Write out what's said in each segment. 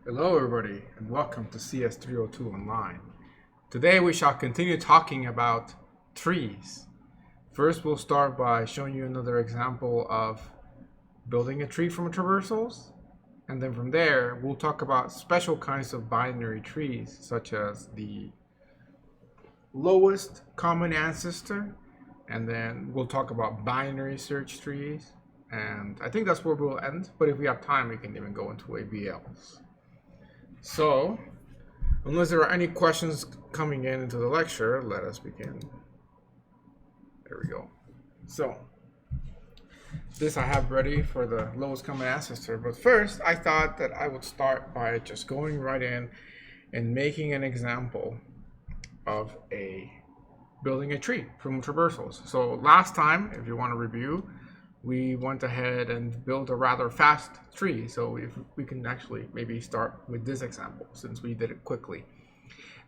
Hello everybody and welcome to CS302 Online. Today we shall continue talking about trees. First we'll start by showing you another example of building a tree from traversals, and then from there we'll talk about special kinds of binary trees such as the lowest common ancestor, and then we'll talk about binary search trees, and I think that's where we'll end, but if we have time we can even go into ABLs. So, unless there are any questions coming into the lecture, let us begin. There we go. So, this I have ready for the lowest common ancestor, but first I thought that I would start by just going right in and making an example of building a tree from traversals. So last time, if you want to review, we went ahead and built a rather fast tree. So if we can actually maybe start with this example since we did it quickly.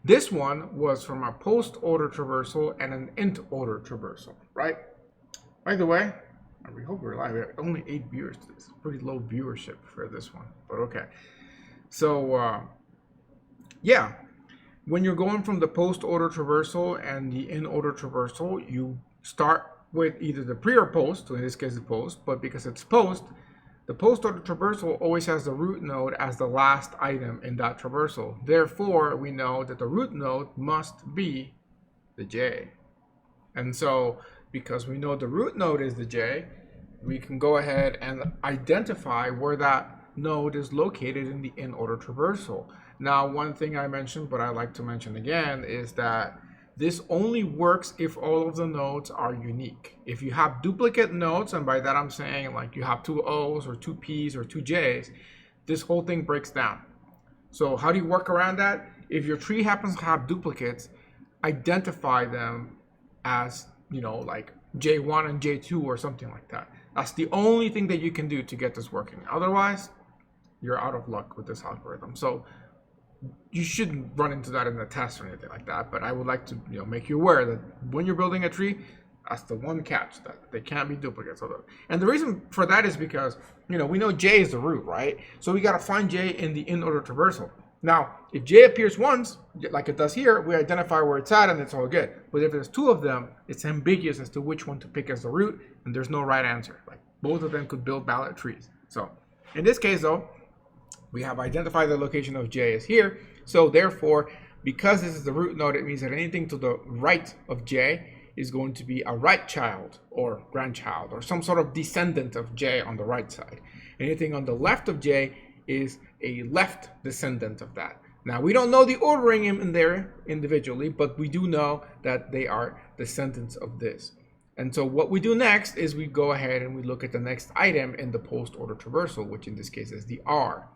This one was from a post order traversal and an int order traversal, right? By the way, we hope we're live. We have only 8 viewers. It's pretty low viewership for this one, but okay. So yeah, when you're going from the post order traversal and the in order traversal, you start with either the pre or post, so in this case the post, but because it's post, the post order traversal always has the root node as the last item in that traversal. Therefore, we know that the root node must be the J. And so, because we know the root node is the J, we can go ahead and identify where that node is located in the in order traversal. Now, one thing I mentioned, but I like to mention again, is that this only works if all of the nodes are unique. If you have duplicate nodes, and by that I'm saying like you have 2 O's or 2 P's or 2 J's, this whole thing breaks down. So how do you work around that? If your tree happens to have duplicates, identify them as, like J1 and J2 or something like that. That's the only thing that you can do to get this working. Otherwise, you're out of luck with this algorithm. So you shouldn't run into that in the test or anything like that, but I would like to make you aware that when you're building a tree, that's the one catch, that they can't be duplicates. And the reason for that is because we know J is the root, right? So we got to find J in the in order traversal. Now, if J appears once, like it does here, we identify where it's at and it's all good. But if there's 2 of them, it's ambiguous as to which one to pick as the root, and there's no right answer. Like both of them could build valid trees. So in this case though, we have identified the location of J is here. So therefore, because this is the root node, it means that anything to the right of J is going to be a right child or grandchild or some sort of descendant of J on the right side. Anything on the left of J is a left descendant of that. Now, we don't know the ordering in there individually, but we do know that they are descendants of this. And so what we do next is we go ahead and we look at the next item in the post order traversal, which in this case is the R.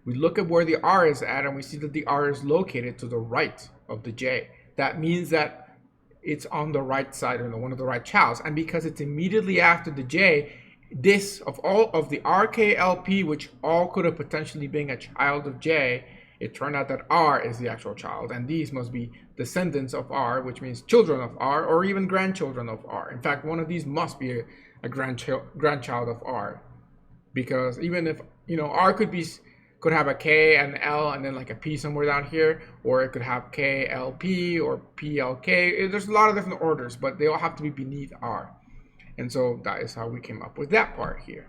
We look at where the R is at and we see that the R is located to the right of the J. That means that it's on the right side or one of the right childs. And because it's immediately after the J, this of all of the RKLP, which all could have potentially been a child of J, it turned out that R is the actual child. And these must be descendants of R, which means children of R or even grandchildren of R. In fact, one of these must be a grandchild of R. Because even if, R could have a K and L and then like a P somewhere down here, or it could have KLP or PLK. There's a lot of different orders, but they all have to be beneath R. And so that is how we came up with that part here.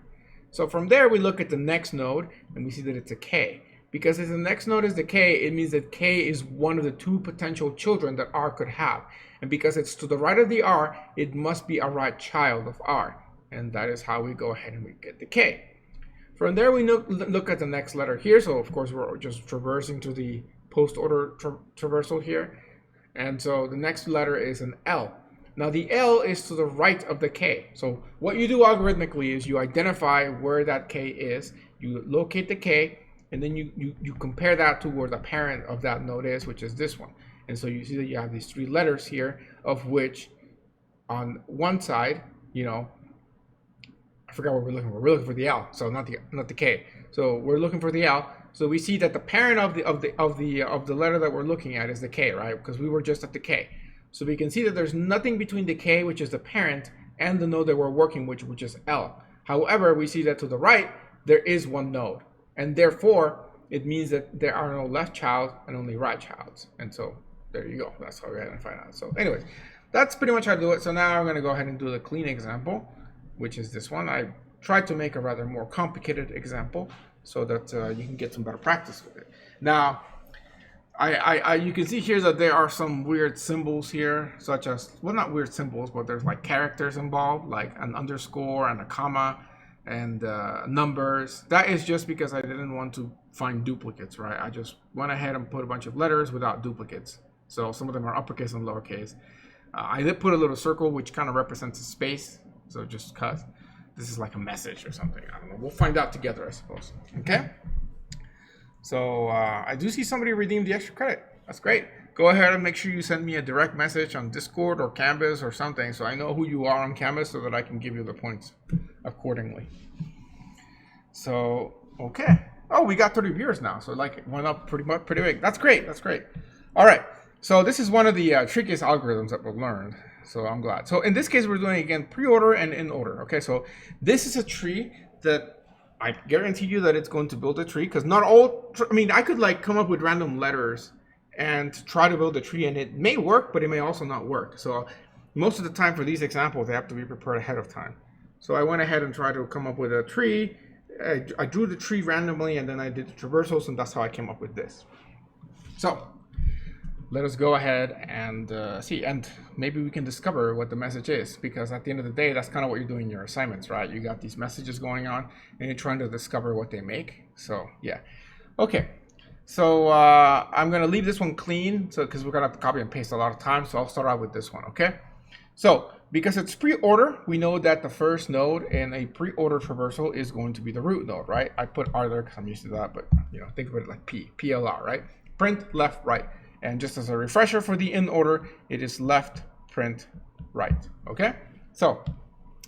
So from there, we look at the next node and we see that it's a K. Because if the next node is the K, it means that K is one of the 2 potential children that R could have. And because it's to the right of the R, it must be a right child of R. And that is how we go ahead and we get the K. From there, we look at the next letter here. So, of course, we're just traversing to the post-order traversal here. And so the next letter is an L. Now, the L is to the right of the K. So what you do algorithmically is you identify where that K is, you locate the K, and then you compare that to where the parent of that node is, which is this one. And so you see that you have these 3 letters here, of which on one side, I forgot what we're looking for. We're looking for the L, so not the K. So we're looking for the L. So we see that the parent of the letter that we're looking at is the K, right? Because we were just at the K. So we can see that there's nothing between the K, which is the parent, and the node that we're working with, which is L. However, we see that to the right there is one node, and therefore it means that there are no left child and only right childs. And so there you go. That's how we're going to find out. So anyways, that's pretty much how to do it. So now I'm going to go ahead and do the clean example, which is this one. I tried to make a rather more complicated example so that you can get some better practice with it. Now, you can see here that there are some weird symbols here, such as, well, not weird symbols, but there's like characters involved, like an underscore and a comma and numbers. That is just because I didn't want to find duplicates, right? I just went ahead and put a bunch of letters without duplicates. So some of them are uppercase and lowercase. I did put a little circle, which kind of represents a space. So just cut. This is like a message or something. I don't know. We'll find out together, I suppose. Okay. So I do see somebody redeemed the extra credit. That's great. Go ahead and make sure you send me a direct message on Discord or Canvas or something, so I know who you are on Canvas, so that I can give you the points accordingly. So okay. Oh, we got 30 viewers now. So like it went up pretty big. That's great. That's great. All right. So this is one of the trickiest algorithms that we've learned. So I'm glad. So in this case, we're doing, again, pre-order and in order. Okay, so this is a tree that I guarantee you that it's going to build a tree, because not all, I mean, I could like come up with random letters and try to build a tree, and it may work, but it may also not work. So most of the time for these examples, they have to be prepared ahead of time. So I went ahead and tried to come up with a tree. I drew the tree randomly, and then I did the traversals, and that's how I came up with this. So let us go ahead and see, and maybe we can discover what the message is, because at the end of the day, that's kind of what you're doing in your assignments, right? You got these messages going on, and you're trying to discover what they make. So yeah, okay. So I'm gonna leave this one clean, so because we're gonna have to copy and paste a lot of time. So I'll start out with this one, okay? So because it's pre-order, we know that the first node in a pre-order traversal is going to be the root node, right? I put R there because I'm used to that, but you know, think of it like PLR, right? Print left, right. And just as a refresher for the in order, it is left, print, right, okay? So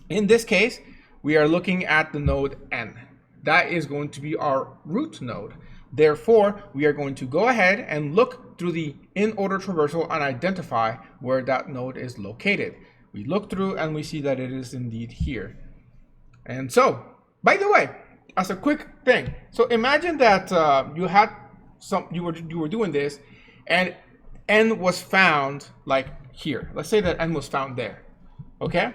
in this case, we are looking at the node N. That is going to be our root node. Therefore, we are going to go ahead and look through the in order traversal and identify where that node is located. We look through and we see that it is indeed here. And so, by the way, as a quick thing, so imagine that you were doing this, and N was found like here. Let's say that N was found there, okay?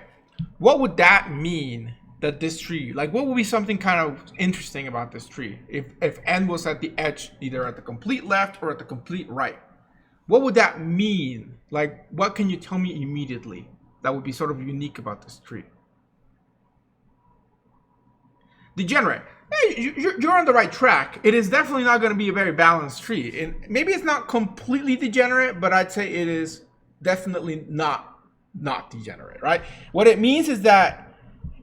What would that mean that this tree, like what would be something kind of interesting about this tree? If N was at the edge, either at the complete left or at the complete right, what would that mean? Like, what can you tell me immediately that would be sort of unique about this tree? Degenerate. Hey, you're on the right track. It is definitely not going to be a very balanced tree. And maybe it's not completely degenerate, but I'd say it is definitely not degenerate, right? What it means is that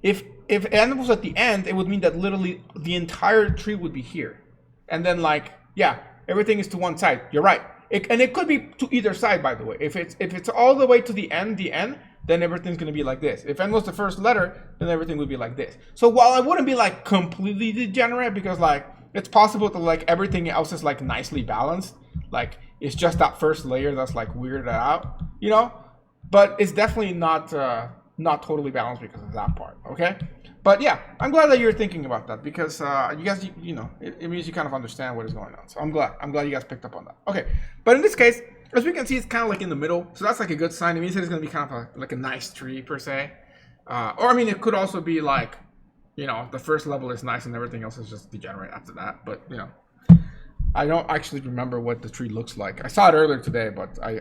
if N was at the end, it would mean that literally the entire tree would be here. And then like, yeah, everything is to one side. You're right. And it could be to either side, by the way. If it's all the way to the N, then everything's going to be like this. If N was the first letter, then everything would be like this. So while I wouldn't be like completely degenerate, because like it's possible that like everything else is like nicely balanced, like it's just that first layer that's like weirded out, you know, but it's definitely not totally balanced because of that part. Okay. But yeah, I'm glad that you're thinking about that, because you guys, you know, it means you kind of understand what is going on. So I'm glad you guys picked up on that. Okay. But in this case, as we can see, it's kind of like in the middle. So that's like a good sign. It means that it's going to be kind of like a nice tree per se. Or I mean, it could also be like, you know, the first level is nice and everything else is just degenerate after that. But, you know, I don't actually remember what the tree looks like. I saw it earlier today, but I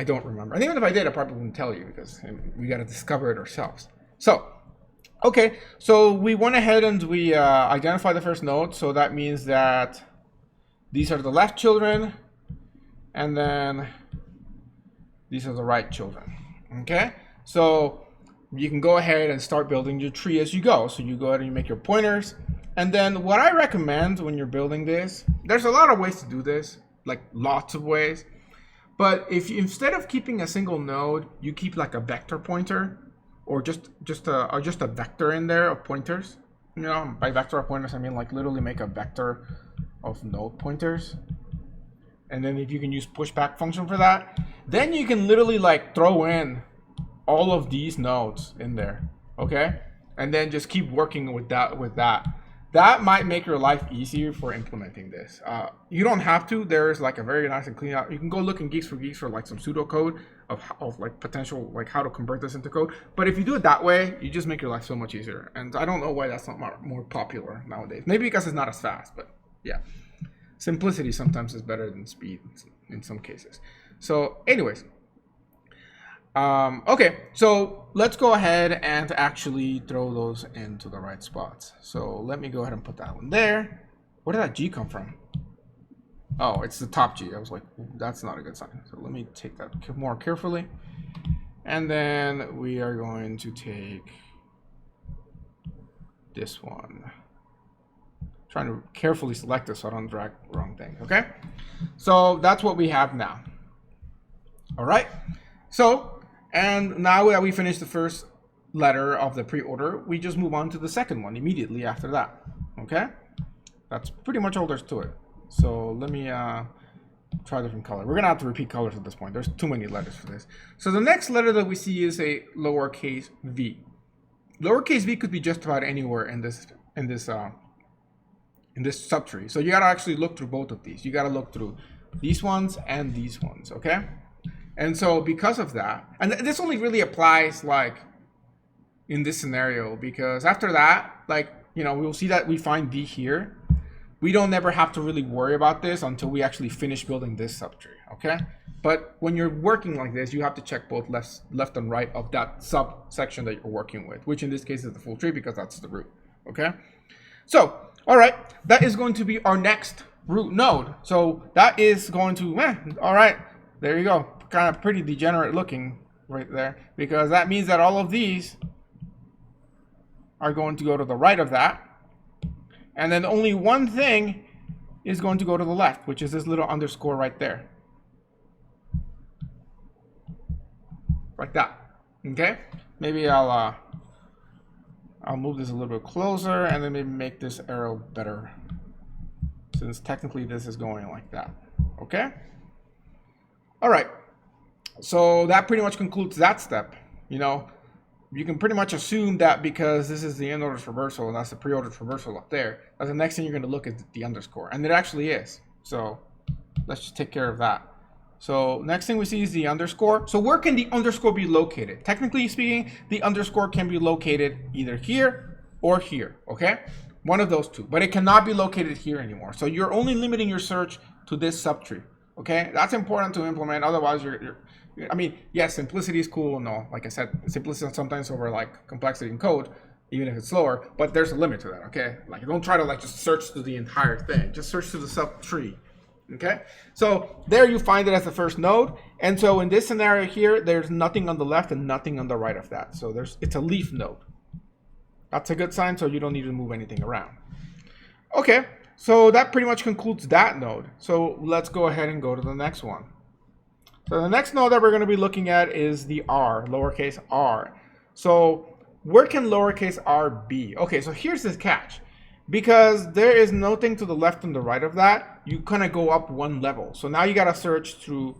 don't remember. And even if I did, I probably wouldn't tell you, because we got to discover it ourselves. So, okay. So we went ahead and we identified the first node. So that means that these are the left children. And then these are the right children, okay? So you can go ahead and start building your tree as you go. So you go ahead and you make your pointers. And then what I recommend when you're building this, there's a lot of ways to do this, like lots of ways. But if you, instead of keeping a single node, you keep like a vector pointer, or just a vector in there of pointers. You know, by vector of pointers, I mean like literally make a vector of node pointers. And then if you can use pushback function for that, then you can literally like throw in all of these nodes in there, okay? And then just keep working with that that might make your life easier for implementing this. You don't have to. There's like a very nice and clean out. You can go look in Geeks for Geeks for like some pseudocode of like potential, like how to convert this into code. But if you do it that way, you just make your life so much easier. And I don't know why that's not more popular nowadays. Maybe because it's not as fast, but yeah. Simplicity sometimes is better than speed in some cases. So anyways, okay, so let's go ahead and actually throw those into the right spots. So let me go ahead and put that one there. Where did that G come from? Oh, it's the top G. I was like, that's not a good sign. So let me take that more carefully. And then we are going to take this one. Trying to carefully select this so I don't drag the wrong thing, okay? So that's what we have now. All right, so, and now that we finished the first letter of the pre-order, we just move on to the second one immediately after that, okay? That's pretty much all there's to it. So let me try a different color. We're gonna have to repeat colors at this point. There's too many letters for this. So the next letter that we see is a lowercase v. Lowercase v could be just about anywhere in this subtree. So you gotta actually look through both of these. You gotta look through these ones and these ones, okay? And so because of that, and this only really applies like in this scenario, because after that, like, you know, we'll see that we find V here. We don't ever have to really worry about this until we actually finish building this subtree, okay? But when you're working like this, you have to check both left and right of that subsection that you're working with, which in this case is the full tree because that's the root, okay? So, all right, that is going to be our next root node. So that is going to, all right, there you go. Kind of pretty degenerate looking right there, because that means that all of these are going to go to the right of that. And then only one thing is going to go to the left, which is this little underscore right there. Like that, okay? Maybe I'll move this a little bit closer and then maybe make this arrow better, since technically this is going like that, okay? All right, so that pretty much concludes that step. You know, you can pretty much assume that because this is the end order traversal and that's the pre-order traversal up there, that the next thing you're gonna look at the underscore, and it actually is. So let's just take care of that. So next thing we see is the underscore. So where can the underscore be located? Technically speaking, the underscore can be located either here or here, okay? One of those two, but it cannot be located here anymore. So you're only limiting your search to this subtree, okay? That's important to implement, otherwise I mean, yes, simplicity is cool and all. Like I said, simplicity sometimes over like complexity in code, even if it's slower, but there's a limit to that, okay? Like don't try to like just search through the entire thing, just search through the subtree. Okay, so there you find it as the first node. And so in this scenario here, there's nothing on the left and nothing on the right of that. So it's a leaf node. That's a good sign, so you don't need to move anything around. Okay, so that pretty much concludes that node. So let's go ahead and go to the next one. So the next node that we're going to be looking at is the R, lowercase r. So where can lowercase r be? Okay, so here's the catch. Because there is nothing to the left and the right of that, you kind of go up one level. So now you got to search through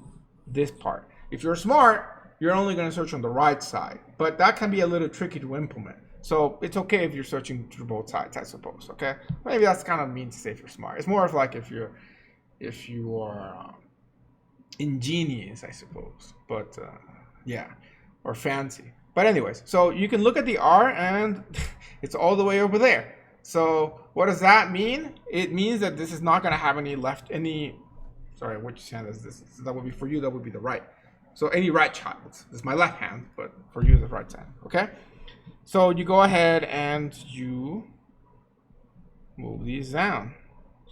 this part. If you're smart, you're only going to search on the right side. But that can be a little tricky to implement. So it's okay if you're searching through both sides, I suppose. Okay, maybe that's kind of mean to say if you're smart. It's more of like if you are ingenious, I suppose. But yeah, or fancy. But anyways, so you can look at the R and it's all the way over there. So what does that mean? It means that this is not going to have sorry, which hand is this? So that would be for you, that would be the right. So any right child. This is my left hand, but for you, the right hand, okay? So you go ahead and you move these down.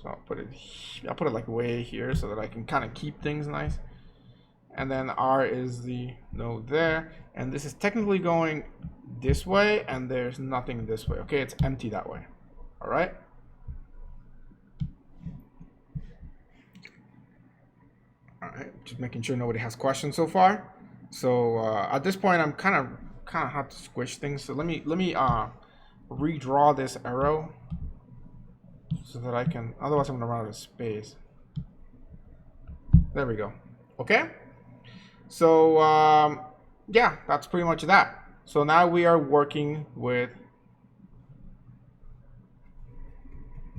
So I'll put it like way here so that I can kind of keep things nice. And then R is the node there. And this is technically going this way, and there's nothing this way, okay? It's empty that way. All right. All right. Just making sure nobody has questions so far. So at this point, I'm kind of have to squish things. So let me redraw this arrow so that I can. Otherwise, I'm gonna run out of space. There we go. Okay. So yeah, that's pretty much that. So now we are working with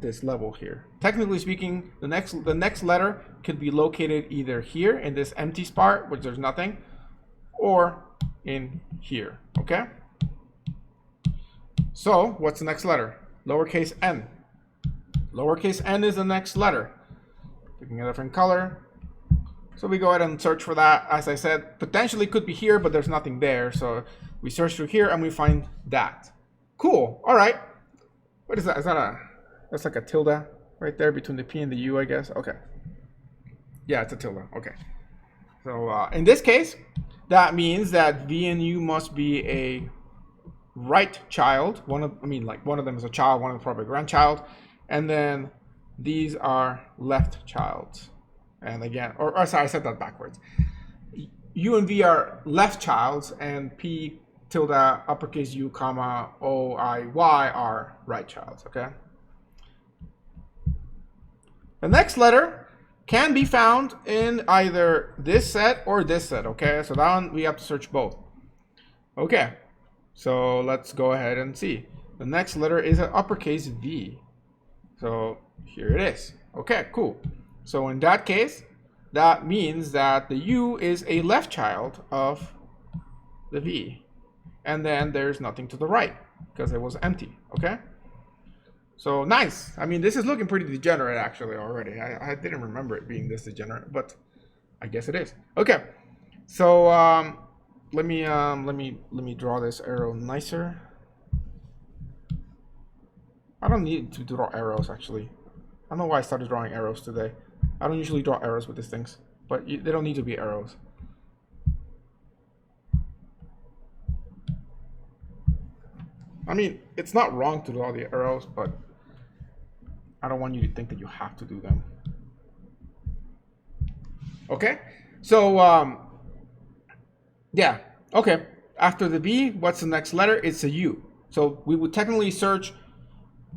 this level here. Technically speaking, the next letter could be located either here in this empty spot, which there's nothing, or in here, okay? So what's the next letter? Lowercase n. Lowercase n is the next letter. Picking a different color. So we go ahead and search for that. As I said, potentially could be here, but there's nothing there. So we search through here and we find that. Cool. All right. What is that? Is that that's like a tilde right there between the P and the U, I guess. Okay. Yeah, it's a tilde. Okay. So in this case, that means that V and U must be a right child. One of them is a child, one of them is probably a grandchild. And then these are left childs. And again, or sorry, I said that backwards. U and V are left childs, and P tilde uppercase U comma O I Y are right childs. Okay. The next letter can be found in either this set or this set. Okay, so that one we have to search both. Okay, so let's go ahead and see. The next letter is an uppercase V. So here it is. Okay, cool. So in that case, that means that the U is a left child of the V. And then there's nothing to the right because it was empty. Okay. So nice. I mean, this is looking pretty degenerate actually already. I didn't remember it being this degenerate, but I guess it is. Okay. So let me draw this arrow nicer. I don't need to draw arrows actually. I don't know why I started drawing arrows today. I don't usually draw arrows with these things, but they don't need to be arrows. I mean, it's not wrong to draw the arrows, but I don't want you to think that you have to do them. Okay, so yeah, okay. After the B, what's the next letter? It's a U. So we would technically search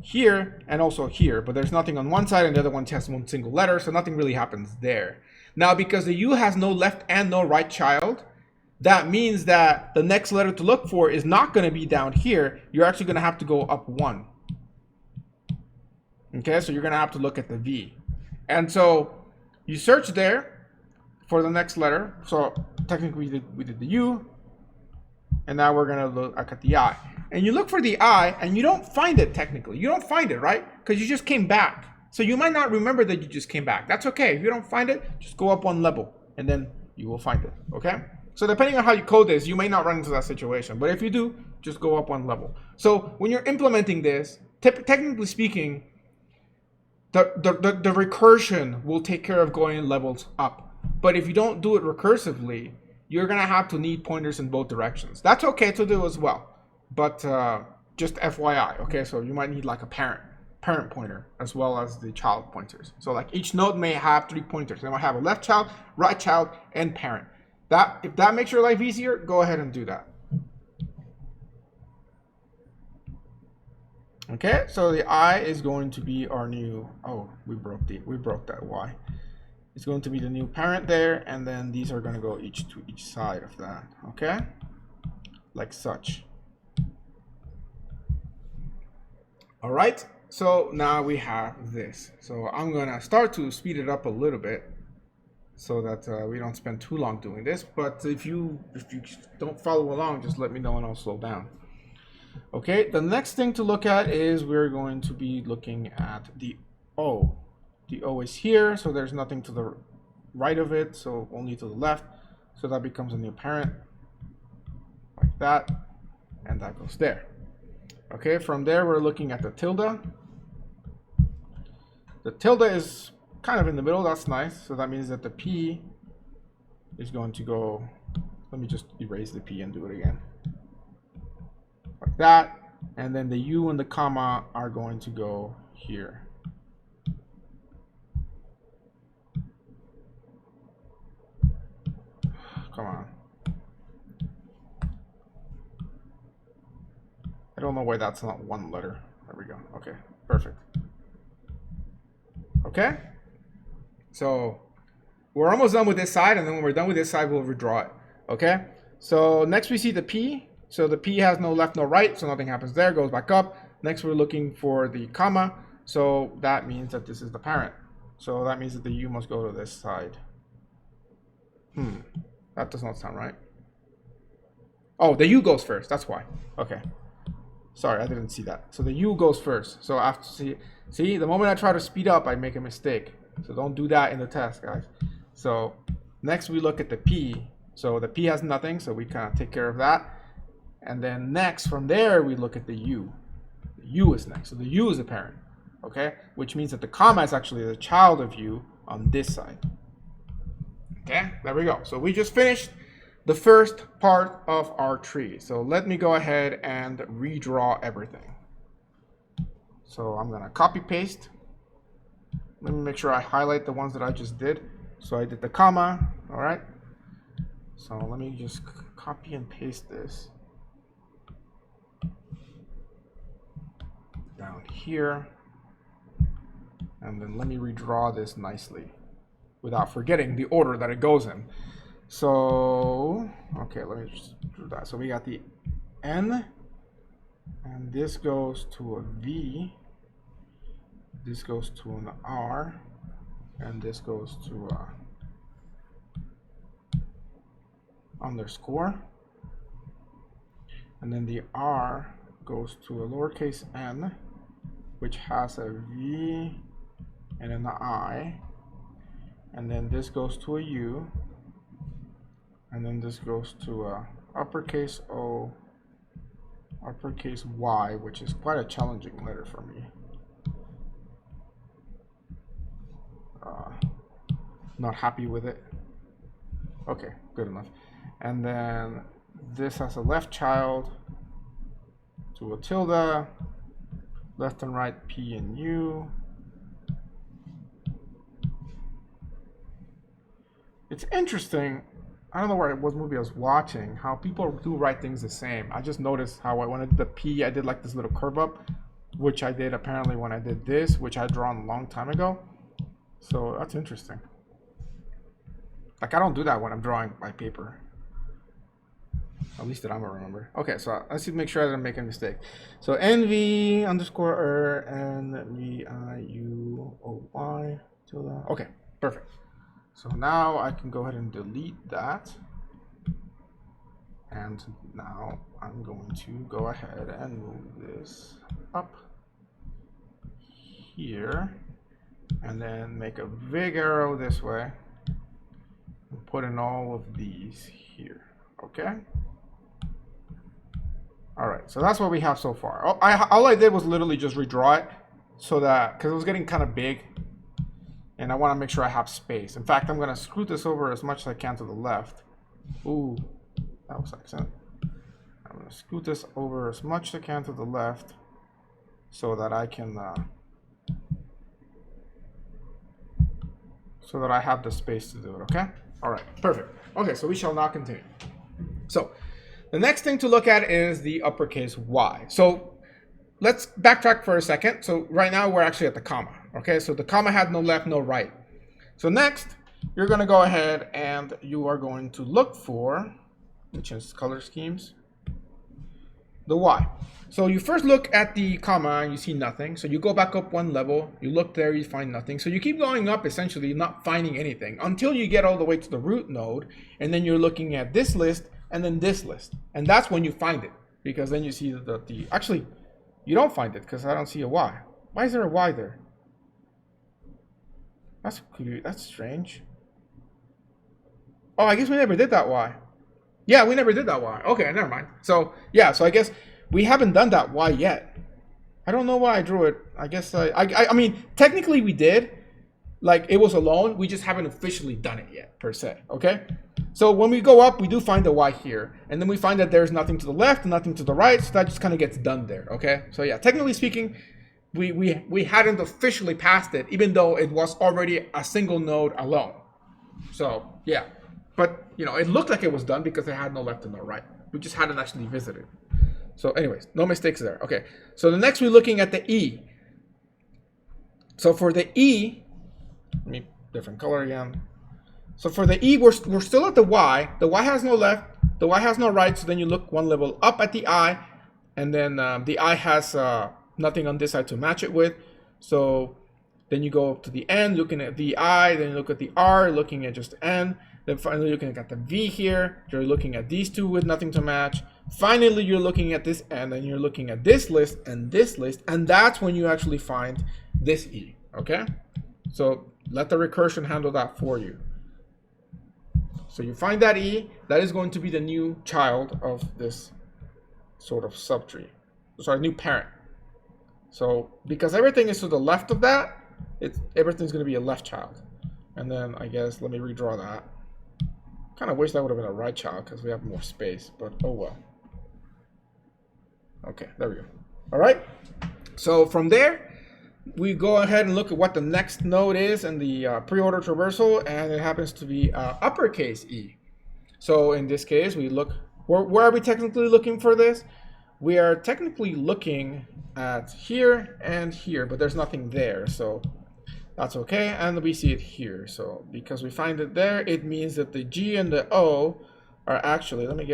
here and also here, but there's nothing on one side and the other one has one single letter, so nothing really happens there. Now, because the U has no left and no right child, that means that the next letter to look for is not going to be down here. You're actually going to have to go up one. Okay, so you're going to have to look at the V. And so you search there for the next letter. So technically we did the U, and now we're going to look at the I. And you look for the I, and you don't find it technically. You don't find it, right? Because you just came back. So you might not remember that you just came back. That's okay. If you don't find it, just go up one level, and then you will find it, okay? So depending on how you code this, you may not run into that situation. But if you do, just go up one level. So when you're implementing this, technically speaking, the recursion will take care of going levels up. But if you don't do it recursively, you're going to have to need pointers in both directions. That's okay to do as well. But just FYI, okay? So you might need like a parent pointer as well as the child pointers. So like each node may have 3 pointers. They might have a left child, right child, and parent. If that makes your life easier, go ahead and do that. Okay, so the I is going to be our new, oh, we broke that Y. It's going to be the new parent there, and then these are going to go each to each side of that, okay? Like such. All right, so now we have this. So I'm going to start to speed it up a little bit so that we don't spend too long doing this. But if you don't follow along, just let me know and I'll slow down. Okay, the next thing to look at is we're going to be looking at the O. The O is here, so there's nothing to the right of it, so only to the left. So that becomes a new parent, like that, and that goes there. Okay, from there we're looking at the tilde. The tilde is kind of in the middle, that's nice. So that means that the P is going to go, let me just erase the P and do it again. Like that, and then the U and the comma are going to go here. Come on. I don't know why that's not one letter. There we go. Okay, perfect. Okay, so we're almost done with this side, and then when we're done with this side, we'll redraw it. Okay, so next we see the P. So the P has no left, no right, so nothing happens there, goes back up. Next we're looking for the comma. So that means that this is the parent. So that means that the U must go to this side. That does not sound right. Oh, the U goes first. That's why. Okay. Sorry, I didn't see that. So the U goes first. So after see, the moment I try to speed up, I make a mistake. So don't do that in the test, guys. So next we look at the P. So the P has nothing, so we kind of take care of that. And then next from there we look at the U. The U is next. So the U is the parent. Okay? Which means that the comma is actually the child of U on this side. Okay, there we go. So we just finished the first part of our tree. So let me go ahead and redraw everything. So I'm gonna copy paste. Let me make sure I highlight the ones that I just did. So I did the comma, all right? So let me just copy and paste this down here. And then let me redraw this nicely without forgetting the order that it goes in. So, okay, let me just do that. So we got the N, and this goes to a V, this goes to an R, and this goes to a underscore. And then the R goes to a lowercase n, which has a V and an I. And then this goes to a U, and then this goes to a uppercase O, uppercase Y, which is quite a challenging letter for me. Not happy with it. Okay, good enough. And then this has a left child to a tilde, left and right P and U. It's interesting. I don't know what movie I was watching, how people do write things the same. I just noticed how when I did the P, I did like this little curve up, which I did apparently when I did this, which I had drawn a long time ago. So that's interesting. Like, I don't do that when I'm drawing by paper. At least that I'm gonna remember. Okay, so let's make sure I didn't make a mistake. So NV underscore NVIUOY tilde. Okay, perfect. So now I can go ahead and delete that. And now I'm going to go ahead and move this up here. And then make a big arrow this way. And put in all of these here. Okay? Alright, so that's what we have so far. All I did was literally just redraw it so that, because it was getting kind of big. And I want to make sure I have space. In fact, I'm going to scoot this over as much as I can to the left. Ooh, that was an accident. I'm going to scoot this over as much as I can to the left so that I can, so that I have the space to do it, okay? All right, perfect. Okay, so we shall now continue. So the next thing to look at is the uppercase Y. So let's backtrack for a second. So right now we're actually at the comma. Okay, so the comma had no left, no right. So next, you're going to go ahead and you are going to look for, let me change color schemes, the Y. So you first look at the comma and you see nothing. So you go back up one level, you look there, you find nothing. So you keep going up, essentially not finding anything until you get all the way to the root node. And then you're looking at this list and then this list. And that's when you find it, because then you see the actually, you don't find it because I don't see a Y. Why is there a Y there? That's cute. That's strange. Oh, I guess we never did that Y. Yeah, we never did that Y. Okay, never mind. So, yeah, so I guess we haven't done that Y yet. I don't know why I drew it. I guess I mean, technically we did. Like, it was alone. We just haven't officially done it yet, per se. Okay? So when we go up, we do find the Y here. And then we find that there's nothing to the left and nothing to the right. So that just kind of gets done there. Okay? So, yeah, technically speaking, we hadn't officially passed it, even though it was already a single node alone. So, yeah. But, you know, it looked like it was done because it had no left and no right. We just hadn't actually visited. So anyways, no mistakes there. Okay. So the next we're looking at the E. So for the E, let me different color again. So for the E, we're still at the Y. The Y has no left. The Y has no right. So then you look one level up at the I. And then the I has nothing on this side to match it with. So then you go up to the N, looking at the I, then you look at the R, looking at just the N. Then finally looking at the V here, you're looking at these two with nothing to match. Finally, you're looking at this N, and you're looking at this list, and that's when you actually find this E, okay? So let the recursion handle that for you. So you find that E, that is going to be the new child of this sort of subtree. Sorry, new parent. So because everything is to the left of that, everything's going to be a left child. And then I guess, let me redraw that. Kind of wish that would have been a right child because we have more space, but oh well. Okay, there we go. All right. So from there, we go ahead and look at what the next node is in the pre-order traversal, and it happens to be uppercase E. So in this case, we look, where are we technically looking for this? We are technically looking at here and here, but there's nothing there, so that's okay, and we see it here. So because we find it there, it means that the G and the O are actually, let me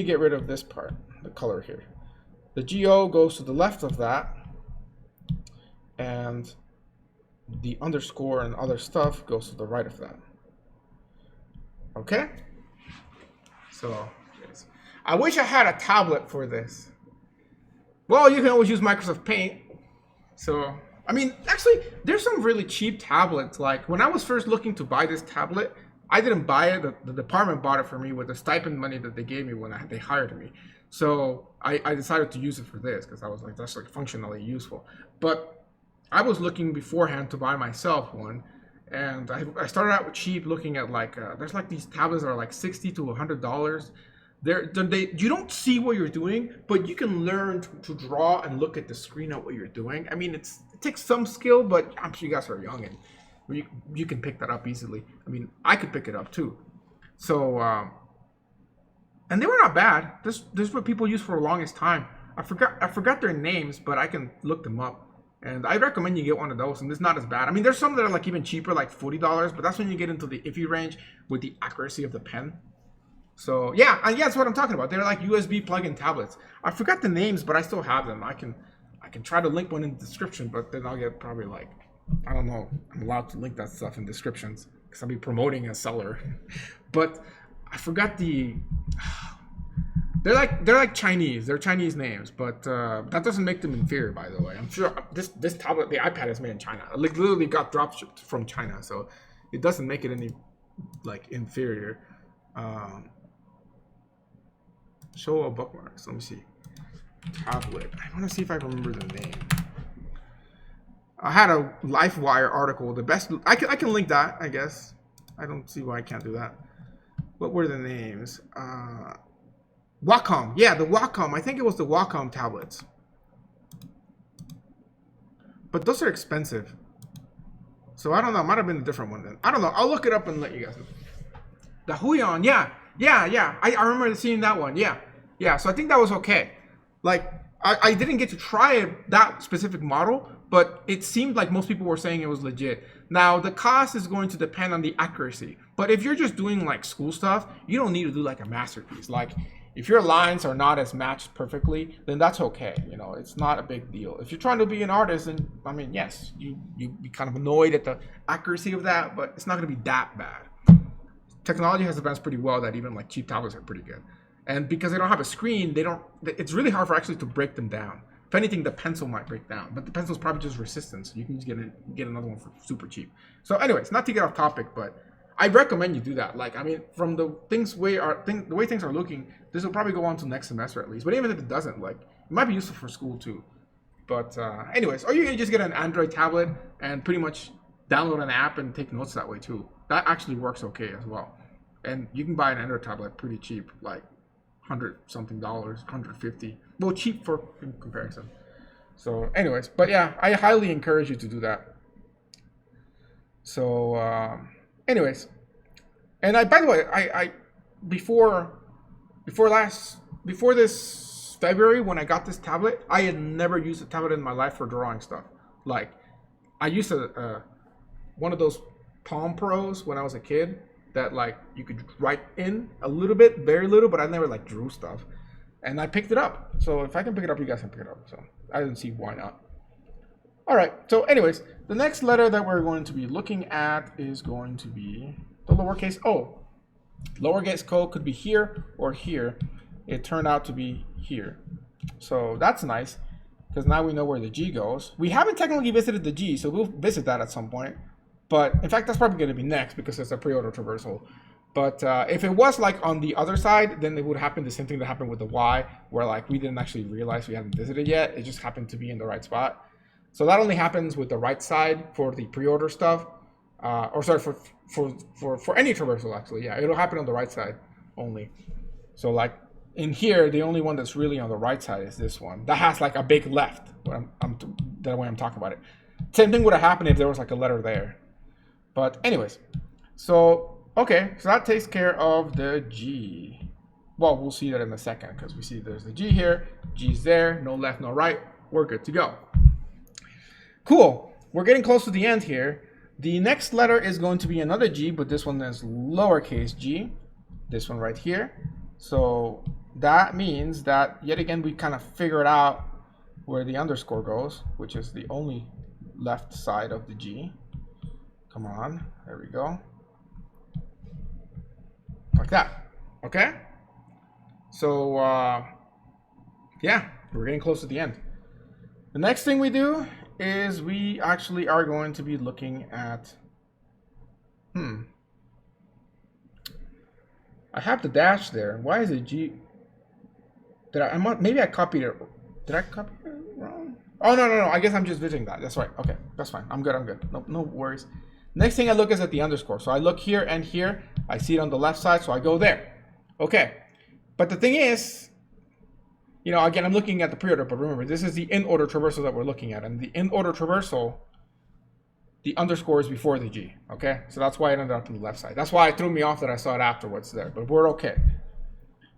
get rid of this part, the color here. The GO goes to the left of that, and the underscore and other stuff goes to the right of that. Okay? So, yes. I wish I had a tablet for this. Well, you can always use Microsoft Paint. So, I mean, actually, there's some really cheap tablets. Like, when I was first looking to buy this tablet, I didn't buy it. The department bought it for me with the stipend money that they gave me when they hired me. So I decided to use it for this because I was like, that's like functionally useful. But I was looking beforehand to buy myself one. And I started out with cheap, looking at like, there's like these tablets that are like $60 to $100. You don't see what you're doing, but you can learn to draw and look at the screen at what you're doing. I mean, it takes some skill, but I'm sure you guys are young and you can pick that up easily. I mean, I could pick it up too. So, and they were not bad. This is what people use for the longest time. I forgot their names, but I can look them up. And I recommend you get one of those, and it's not as bad. I mean, there's some that are like even cheaper, like $40, but that's when you get into the iffy range with the accuracy of the pen. So yeah, that's what I'm talking about. They're like USB plug-in tablets. I forgot the names, but I still have them. I can try to link one in the description, but then I'll get probably like, I don't know, I'm allowed to link that stuff in descriptions because I'll be promoting a seller. But I forgot they're like Chinese. They're Chinese names, but that doesn't make them inferior, by the way. I'm sure this tablet, the iPad, is made in China. It literally got drop shipped from China, so it doesn't make it any like inferior. Show bookmarks. Let me see. Tablet. I want to see if I remember the name. I had a LifeWire article. The best. I can link that. I guess. I don't see why I can't do that. What were the names? Wacom. Yeah, the Wacom. I think it was the Wacom tablets. But those are expensive. So I don't know. It might have been a different one then. I don't know. I'll look it up and let you guys know. The Huion. Yeah. I remember seeing that one. Yeah. So I think that was okay. Like, I didn't get to try that specific model, but it seemed like most people were saying it was legit. Now, the cost is going to depend on the accuracy. But if you're just doing like school stuff, you don't need to do like a masterpiece. Like, if your lines are not as matched perfectly, then that's okay. You know, it's not a big deal. If you're trying to be an artist, then I mean, yes, you be kind of annoyed at the accuracy of that, but it's not going to be that bad. Technology has advanced pretty well that even like cheap tablets are pretty good. And because they don't have a screen, it's really hard for actually to break them down. If anything, the pencil might break down, but the pencil's probably just resistance. You can just get another one for super cheap. So anyways, not to get off topic, but I recommend you do that. Like, I mean, from the way things are looking, this will probably go on to next semester at least. But even if it doesn't, like, it might be useful for school too. But anyways, or you can just get an Android tablet and pretty much download an app and take notes that way too. That actually works okay as well. And you can buy an Android tablet pretty cheap, like $100-something, $150. Well, cheap for in comparison. So anyways, but yeah, I highly encourage you to do that. So anyways, and by the way, I before this February when I got this tablet, I had never used a tablet in my life for drawing stuff. Like, I used one of those Palm Pros when I was a kid that like you could write in a little bit, very little, but I never like drew stuff. And I picked it up. So if I can pick it up, you guys can pick it up. So I didn't see why not. All right, so anyways, the next letter that we're going to be looking at is going to be the lowercase o. Lowercase o could be here or here. It turned out to be here. So that's nice, because now we know where the G goes. We haven't technically visited the G, so we'll visit that at some point. But in fact, that's probably going to be next because it's a pre-order traversal. But if it was like on the other side, then it would happen the same thing that happened with the Y, where like we didn't actually realize we hadn't visited yet. It just happened to be in the right spot. So that only happens with the right side for the pre-order stuff. Or sorry, for any traversal actually. Yeah, it'll happen on the right side only. So like in here, the only one that's really on the right side is this one. That has like a big left. That way I'm talking about it. Same thing would have happened if there was like a letter there. But anyways, so okay, so that takes care of the G. Well, we'll see that in a second because we see there's the G here, G's there, no left, no right. We're good to go. Cool. We're getting close to the end here. The next letter is going to be another G, but this one is lowercase g. This one right here. So that means that yet again we kind of figured out where the underscore goes, which is the only left side of the G. Come on, there we go. Like that, okay? So, yeah, we're getting close to the end. The next thing we do is we actually are going to be looking at, I have the dash there. Why is it G? Maybe I copied it. Did I copy it wrong? Oh, no. I guess I'm just visiting that. That's right. Okay, that's fine. I'm good. No worries. Next thing I look is at the underscore. So I look here and here. I see it on the left side, so I go there. Okay. But the thing is, you know, again, I'm looking at the pre-order, but remember, this is the in-order traversal that we're looking at. And the in-order traversal, the underscore is before the G. Okay? So that's why it ended up on the left side. That's why it threw me off that I saw it afterwards there. But we're okay.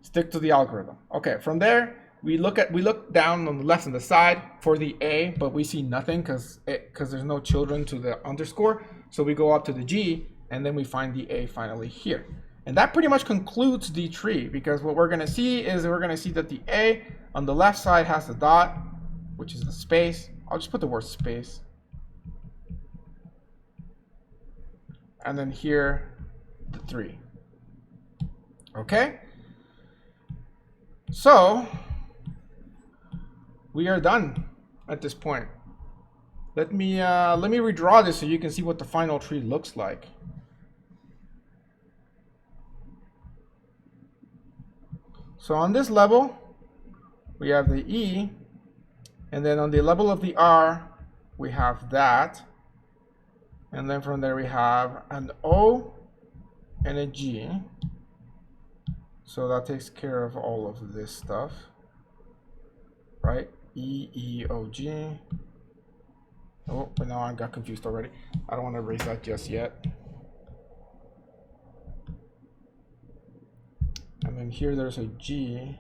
Stick to the algorithm. Okay, from there, we look down on the left and the side for the A, but we see nothing because there's no children to the underscore. So we go up to the G, and then we find the A finally here. And that pretty much concludes the tree, because what we're going to see is we're going to see that the A on the left side has the dot, which is the space. I'll just put the word space. And then here, the 3. Okay? So, we are done at this point. Let me redraw this so you can see what the final tree looks like. So on this level, we have the E, and then on the level of the R, we have that. And then from there we have an O and a G. So that takes care of all of this stuff, right? E, E, O, G. Oh, but now I got confused already. I don't want to erase that just yet. And then here there's a G.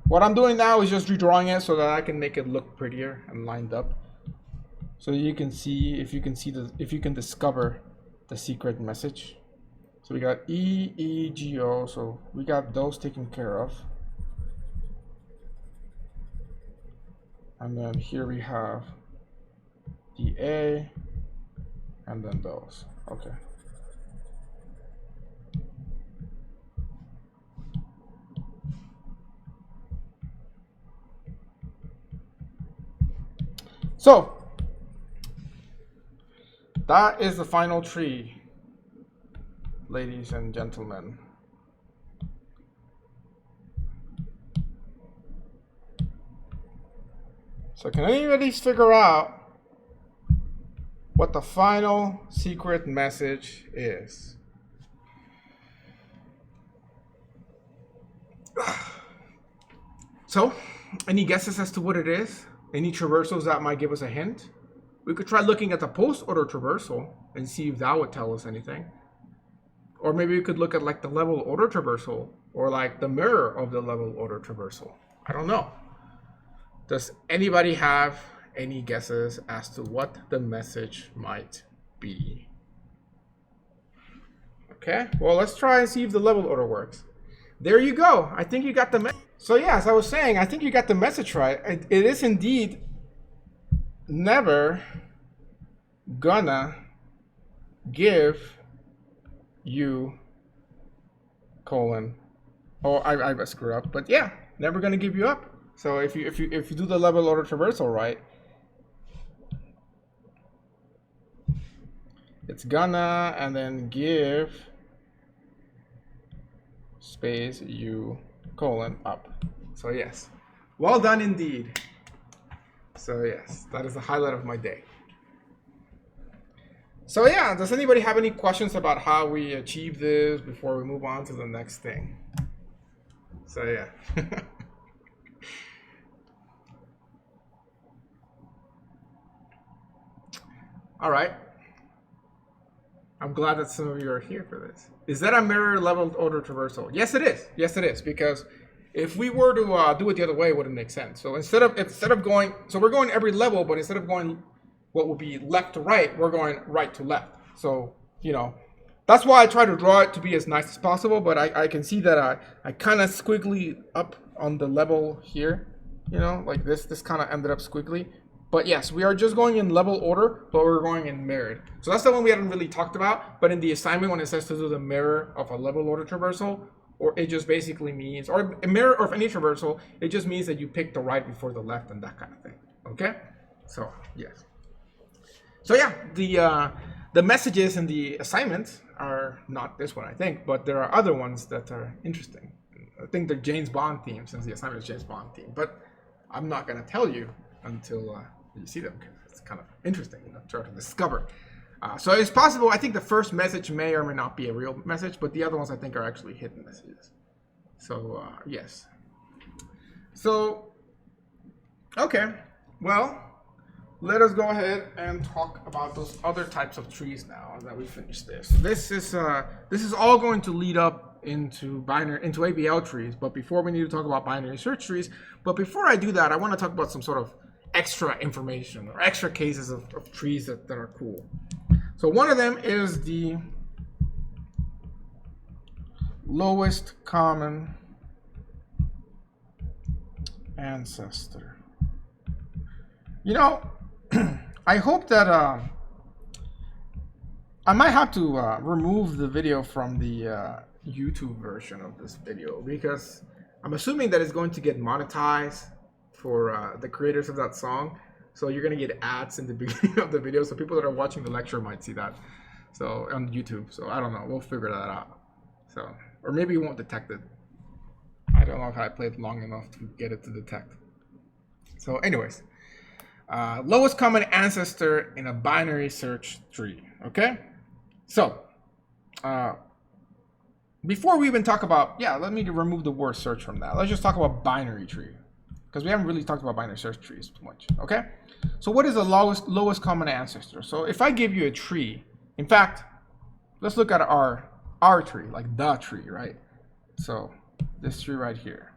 What I'm doing now is just redrawing it so that I can make it look prettier and lined up. So you can see, if you can discover the secret message. So we got E, E, G, O. So we got those taken care of. And then here we have the A, and then those. Okay. So that is the final tree, ladies and gentlemen. So can anybody figure out what the final secret message is? So, any guesses as to what it is? Any traversals that might give us a hint? We could try looking at the post-order traversal and see if that would tell us anything. Or maybe we could look at like the level order traversal or like the mirror of the level order traversal. I don't know. Does anybody have any guesses as to what the message might be? Okay, well, let's try and see if the level order works. There you go. I think you got the message. So yeah, as I was saying, I think you got the message right. It is indeed never gonna give you colon. Oh, I screwed up, but yeah, never gonna give you up. So if you do the level order traversal right, it's gonna and then give space you colon up. So yes, well done indeed. So yes, that is the highlight of my day. So yeah, does anybody have any questions about how we achieve this before we move on to the next thing? So yeah. All right. I'm glad that some of you are here for this. Is that a mirror level order traversal? Yes, it is. Yes, it is. Because if we were to do it the other way, it wouldn't make sense. So instead of going, so we're going every level, but instead of going what would be left to right, we're going right to left. So, you know, that's why I try to draw it to be as nice as possible, but I can see that I kind of squiggly up on the level here, you know, like this kind of ended up squiggly. But yes, we are just going in level order, but we're going in mirrored. So that's the one we haven't really talked about, but in the assignment when it says to do the mirror of a level order traversal, or it just basically means, or a mirror of any traversal, it just means that you pick the right before the left and that kind of thing, okay? So, yes. So yeah, the messages in the assignment are not this one, I think, but there are other ones that are interesting. I think they're James Bond themes, since the assignment is James Bond theme, but I'm not gonna tell you until you see them, because it's kind of interesting, you know, to try to discover. So it's possible, I think the first message may or may not be a real message, but the other ones I think are actually hidden messages. So yes. So, okay, well, let us go ahead and talk about those other types of trees now that we finished this. This is all going to lead up into ABL trees, but before we need to talk about binary search trees. But before I do that, I want to talk about some sort of extra information or extra cases of trees that are cool. So one of them is the lowest common ancestor. You know, I hope that I might have to remove the video from the YouTube version of this video, because I'm assuming that it's going to get monetized for the creators of that song. So you're going to get ads in the beginning of the video. So people that are watching the lecture might see that. So on YouTube. So I don't know. We'll figure that out. So, or maybe it won't detect it. I don't know if I played long enough to get it to detect. So anyways. Lowest common ancestor in a binary search tree. Okay, so before we even talk about, let me remove the word search from that. Let's just talk about binary tree, because we haven't really talked about binary search trees too much. Okay, so what is the lowest common ancestor? So if I give you a tree, in fact, let's look at our tree, like the tree, right? So this tree right here.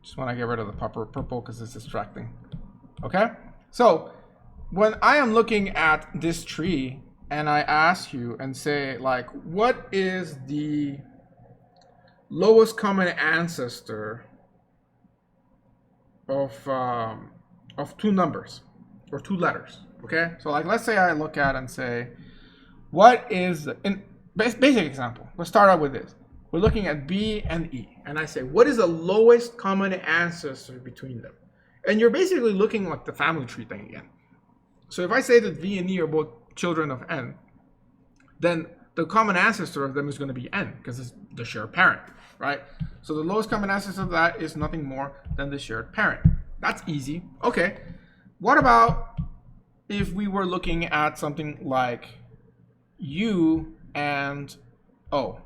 Just want to get rid of the purple because it's distracting. Okay, so when I am looking at this tree and I ask you and say, like, what is the lowest common ancestor of two numbers or two letters? Okay, so like, let's say I look at and say, what is, in basic example, let's start out with this. We're looking at B and E, and I say, what is the lowest common ancestor between them? And you're basically looking like the family tree thing again. So if I say that V and E are both children of N, then the common ancestor of them is going to be N, because it's the shared parent, right? So the lowest common ancestor of that is nothing more than the shared parent. That's easy. Okay, what about if we were looking at something like U and O?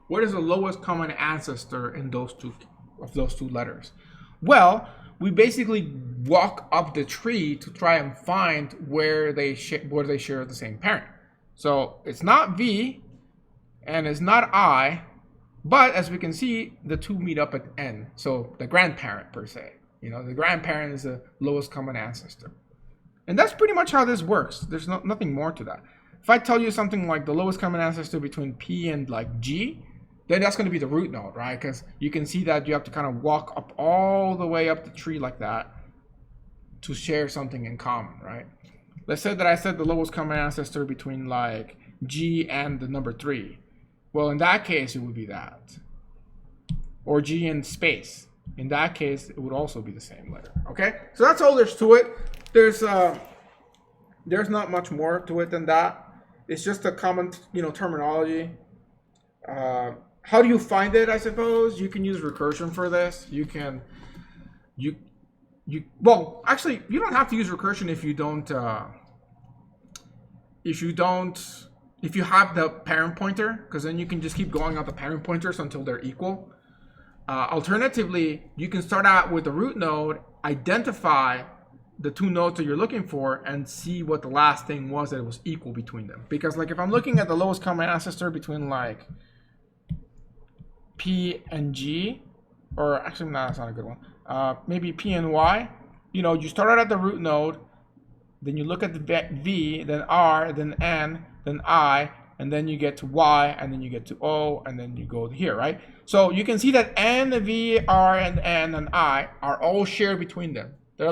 What is the lowest common ancestor in those two letters? Well, we basically walk up the tree to try and find where they share the same parent. So it's not V and it's not I, but as we can see, the two meet up at N. So the grandparent per se, the grandparent is the lowest common ancestor. And that's pretty much how this works. There's nothing more to that. If I tell you something like the lowest common ancestor between P and like G, then that's going to be the root node, right? Because you can see that you have to kind of walk up all the way up the tree like that to share something in common, right? Let's say that I said the lowest common ancestor between like G and the number 3. Well, in that case, it would be that. Or G in space. In that case, it would also be the same letter, okay? So that's all there's to it. There's not much more to it than that. It's just a common, terminology. How do you find it? I suppose you can use recursion for this. Well, actually, you don't have to use recursion if you have the parent pointer, because then you can just keep going out the parent pointers until they're equal. Alternatively, you can start out with the root node, identify the 2 nodes that you're looking for, and see what the last thing was that was equal between them. Because like if I'm looking at the lowest common ancestor between like P and G, or actually no, that's not a good one. Maybe P and Y. You start out at the root node, then you look at the V, then R, then N, then I, and then you get to Y, and then you get to O, and then you go to here, right? So you can see that N, V, R, and N, and I are all shared between them. They're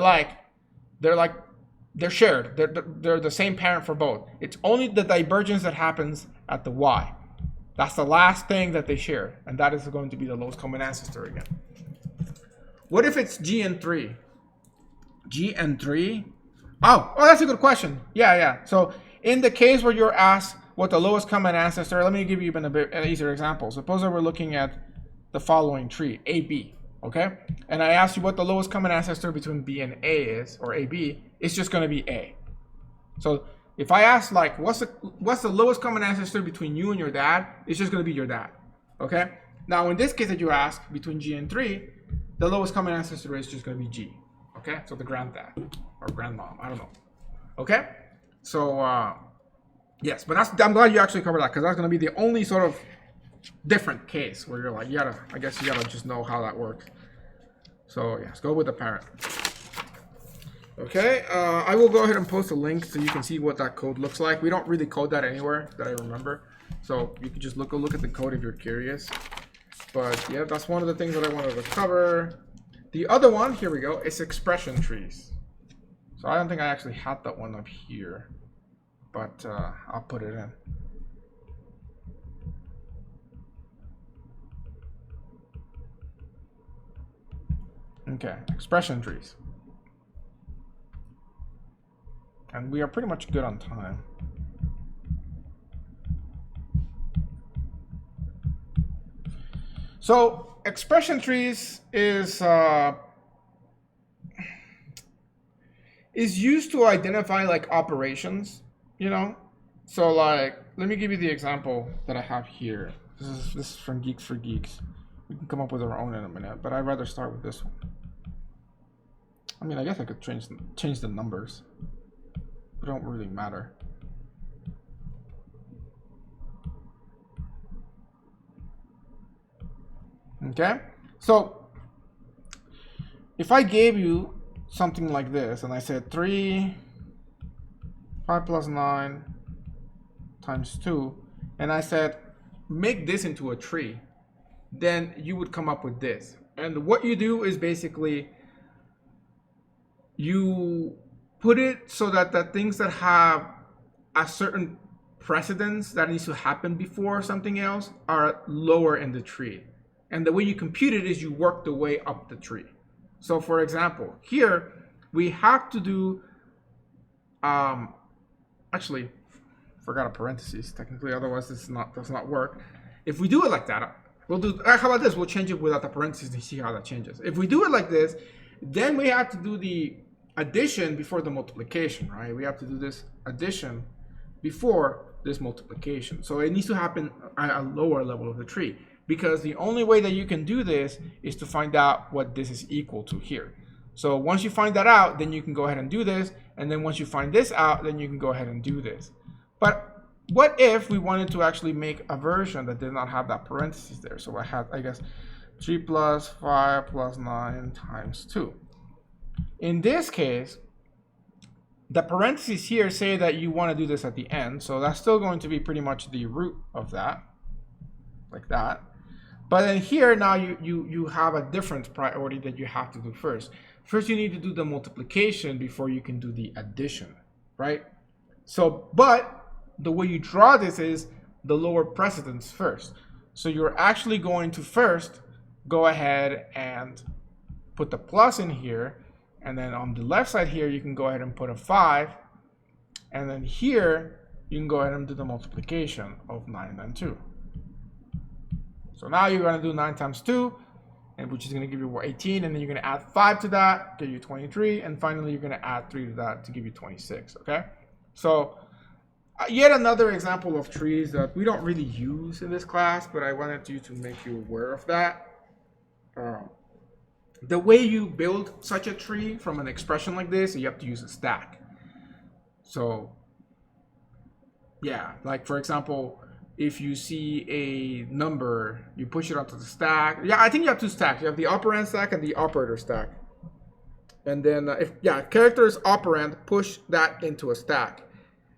shared. They're the same parent for both. It's only the divergence that happens at the Y. That's the last thing that they share, and that is going to be the lowest common ancestor again. What if it's G and 3? G and 3? Oh, that's a good question. Yeah. So in the case where you're asked what the lowest common ancestor, let me give you even an easier example. Suppose that we're looking at the following tree, AB, okay? And I asked you what the lowest common ancestor between B and A is, or AB, it's just going to be A. So if I ask like, what's the lowest common ancestor between you and your dad, it's just going to be your dad, okay? Now in this case that you ask between G and 3, the lowest common ancestor is just going to be G, okay? So the granddad or grandmom, I don't know, okay? So yes, but I'm glad you actually covered that, because that's going to be the only sort of different case where you're like, I guess you gotta just know how that works. So yes, go with the parent. Okay, I will go ahead and post a link so you can see what that code looks like. We don't really code that anywhere that I remember, so you can just look at the code if you're curious. But yeah, that's one of the things that I wanted to cover. The other one, here we go, is expression trees. So I don't think I actually had that one up here, but I'll put it in. Okay, expression trees. And we are pretty much good on time. So expression trees is used to identify like operations, So like, let me give you the example that I have here. This is from Geeks for Geeks. We can come up with our own in a minute, but I'd rather start with this one. I mean, I guess I could change the numbers. It don't really matter. Okay, so if I gave you something like this and I said 5 plus 9 times 2, and I said make this into a tree, then you would come up with this. And what you do is basically you put it so that the things that have a certain precedence that needs to happen before something else are lower in the tree. And the way you compute it is you work the way up the tree. So for example, here we have to do, actually, forgot a parenthesis technically, otherwise this does not work. If we do it like that, we'll do, how about this? We'll change it without the parentheses and see how that changes. If we do it like this, then we have to do the addition before the multiplication, right? We have to do this addition before this multiplication. So it needs to happen at a lower level of the tree, because the only way that you can do this is to find out what this is equal to here. So once you find that out, then you can go ahead and do this. And then once you find this out, then you can go ahead and do this. But what if we wanted to actually make a version that did not have that parenthesis there? So I had, I guess, 3 plus 5 plus 9 times 2. In this case, the parentheses here say that you want to do this at the end. So that's still going to be pretty much the root of that, like that. But then here now you have a different priority that you have to do first. First you need to do the multiplication before you can do the addition, right? So, but the way you draw this is the lower precedence first. So you're actually going to first go ahead and put the plus in here, and then on the left side here you can go ahead and put a 5, and then here you can go ahead and do the multiplication of 9 and 2. So now you're going to do 9 times 2, and which is going to give you 18, and then you're going to add 5 to that, give you 23, and finally you're going to add 3 to that to give you 26, okay? So yet another example of trees that we don't really use in this class, but I wanted you to make you aware of that. The way you build such a tree from an expression like this, you have to use a stack. So yeah, like for example, if you see a number, you push it onto the stack. Yeah, I think you have 2 stacks. You have the operand stack and the operator stack. And then if character is operand, push that into a stack.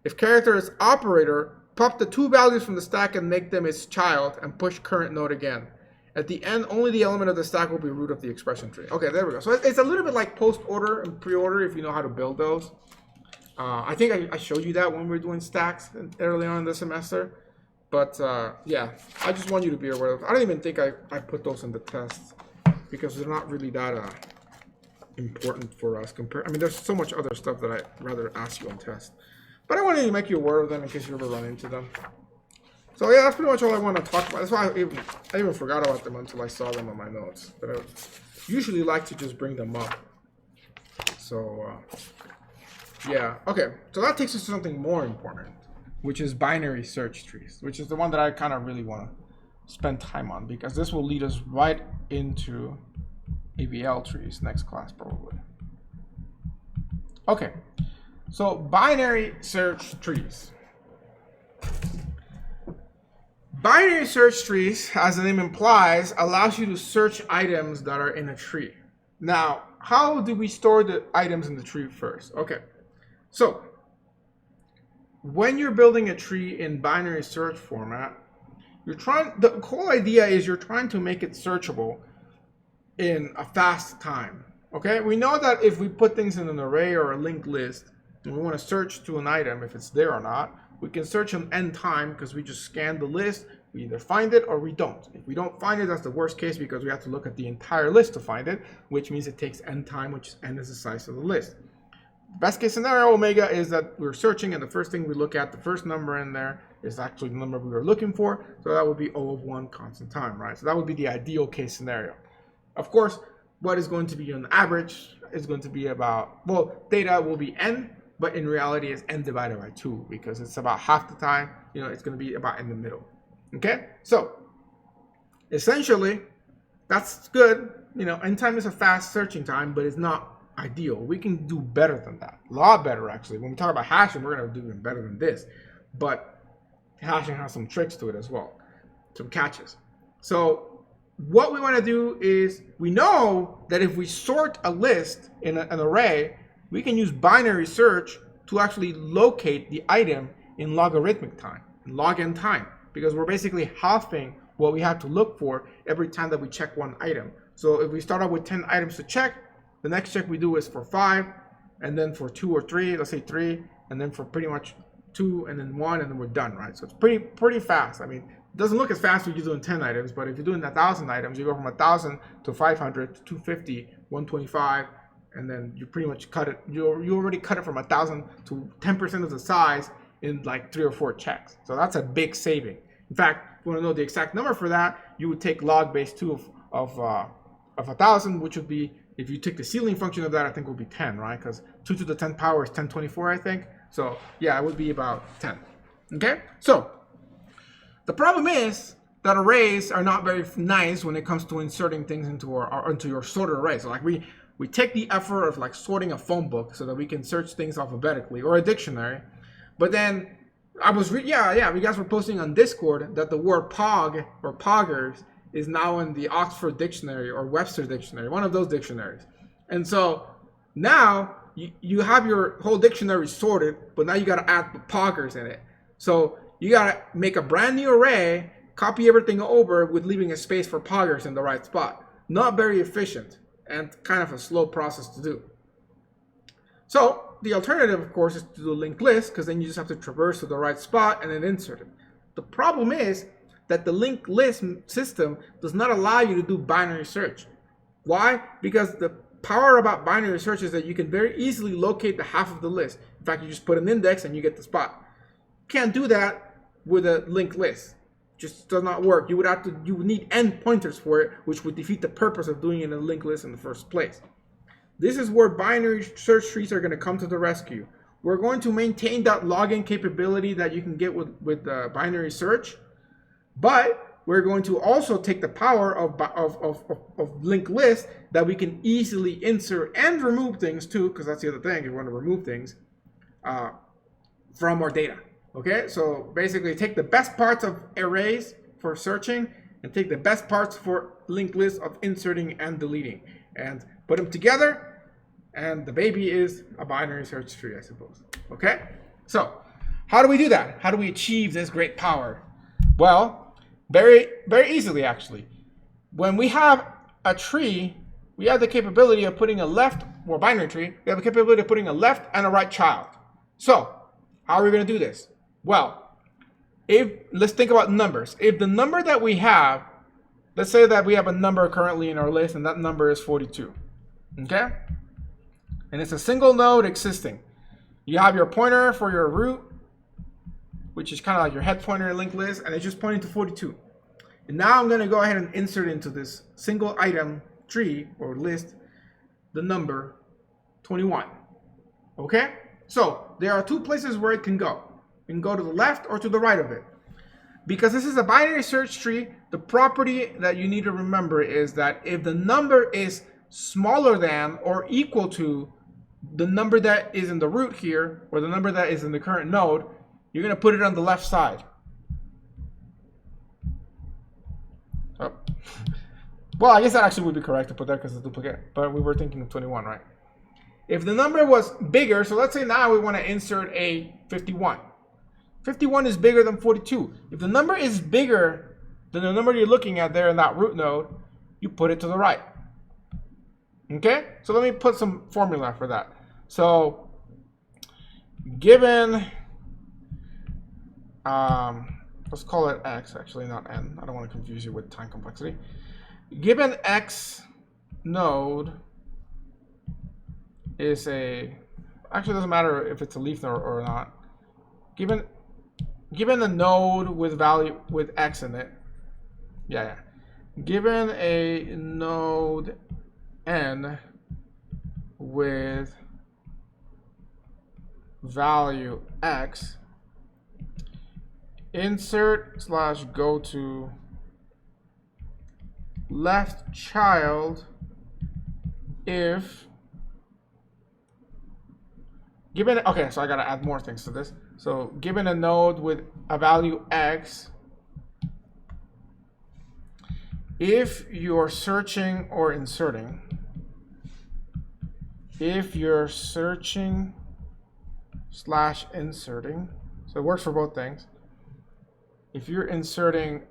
If character is operator, pop the 2 values from the stack and make them its child and push current node again. At the end, only the element of the stack will be root of the expression tree. Okay, there we go. So it's a little bit like post-order and pre-order if you know how to build those. I think I showed you that when we were doing stacks early on in the semester. But yeah, I just want you to be aware of. I don't even think I put those in the test because they're not really that important for us. I mean, there's so much other stuff that I'd rather ask you on test. But I wanted to make you aware of them in case you ever run into them. So yeah, that's pretty much all I want to talk about. That's why I even forgot about them until I saw them on my notes. But I usually like to just bring them up. So yeah, okay. So that takes us to something more important, which is binary search trees, which is the one that I kind of really want to spend time on because this will lead us right into ABL trees next class probably. Okay, so binary search trees. Binary search trees, as the name implies, allows you to search items that are in a tree. Now, how do we store the items in the tree first? Okay, so when you're building a tree in binary search format, the whole idea is you're trying to make it searchable in a fast time. Okay, we know that if we put things in an array or a linked list and we want to search to an item, if it's there or not, we can search in n time because we just scan the list. We either find it or we don't. If we don't find it, that's the worst case because we have to look at the entire list to find it, which means it takes n time, which n is the size of the list. Best case scenario, omega, is that we're searching and the first thing we look at, the first number in there is actually the number we were looking for. So that would be O of 1 constant time, right? So that would be the ideal case scenario. Of course, what is going to be an average is going to be about, well, data will be n, but in reality it's n divided by 2 because it's about half the time, it's going to be about in the middle. Okay, so essentially that's good. N time is a fast searching time, but it's not ideal. We can do better than that, a lot better actually. When we talk about hashing, we're going to do even better than this, but hashing has some tricks to it as well, some catches. So what we want to do is, we know that if we sort a list in an array, we can use binary search to actually locate the item in logarithmic time, in log n time, because we're basically halving what we have to look for every time that we check one item. So if we start out with 10 items to check, the next check we do is for 5, and then for 2 or 3, let's say 3, and then for pretty much 2, and then 1, and then we're done, right? So it's pretty fast. I mean, it doesn't look as fast when you're doing 10 items, but if you're doing 1,000 items, you go from 1,000 to 500 to 250, 125, and then you pretty much cut it. You already cut it from 1,000 to 10% of the size in like 3 or 4 checks. So that's a big saving. In fact, if you want to know the exact number for that, you would take log base 2 of 1,000, which would be, if you take the ceiling function of that, I think would be 10, right? Because 2 to the 10th power is 1024, I think. So yeah, it would be about 10. Okay, so the problem is that arrays are not very nice when it comes to inserting things into your sorted array. So like we take the effort of like sorting a phone book so that we can search things alphabetically, or a dictionary. But then you guys were posting on Discord that the word pog or poggers is now in the Oxford Dictionary or Webster Dictionary, one of those dictionaries. And so now you have your whole dictionary sorted, but now you got to add the poggers in it. So you got to make a brand new array copy everything over with leaving a space for poggers in the right spot. Not very efficient and kind of a slow process to do. So the alternative, of course, is to do a linked list, because then you just have to traverse to the right spot and then insert it. The problem is that the linked list system does not allow you to do binary search. Why? Because the power about binary search is that you can very easily locate the half of the list. In fact, you just put an index and you get the spot. You can't do that with a linked list. It just does not work. You would need end pointers for it, which would defeat the purpose of doing it in a linked list in the first place. This is where binary search trees are going to come to the rescue. We're going to maintain that login capability that you can get with binary search, but we're going to also take the power of linked lists that we can easily insert and remove things too, because that's the other thing, if you want to remove things from our data. Okay, so basically take the best parts of arrays for searching and take the best parts for linked lists of inserting and deleting and put them together, and the baby is a binary search tree, I suppose. Okay, so how do we do that? How do we achieve this great power? Well, very, very easily, actually. When we have a tree, we have the capability of putting a left, or binary tree, we have the capability of putting a left and a right child. So how are we going to do this? Well, let's think about numbers. If the number that we have, let's say that we have a number currently in our list, and that number is 42. Okay? And it's a single node existing. You have your pointer for your root, which is kind of like your head pointer linked list, and it's just pointing to 42. And now I'm going to go ahead and insert into this single item tree or list the number 21. Okay? So there are two places where it can go. It can go to the left or to the right of it. Because this is a binary search tree, the property that you need to remember is that if the number is smaller than or equal to the number that is in the root here, or the number that is in the current node, you're going to put it on the left side. Oh. Well, I guess that actually would be correct to put that because it's a duplicate, but we were thinking of 21, right? If the number was bigger, so let's say now we want to insert a 51. 51 is bigger than 42. If the number is bigger than the number you're looking at there in that root node, you put it to the right. Okay, so let me put some formula for that. So given, let's call it x, actually not n. I don't want to confuse you with time complexity. Given x node is actually it doesn't matter if it's a leaf node or not. Given a node with value with x in it, given a node n with value x, insert / go to left child if given, okay, so I gotta add more things to this. So given a node with a value x, if you're searching or inserting, if you're searching / inserting, so it works for both things. If you're inserting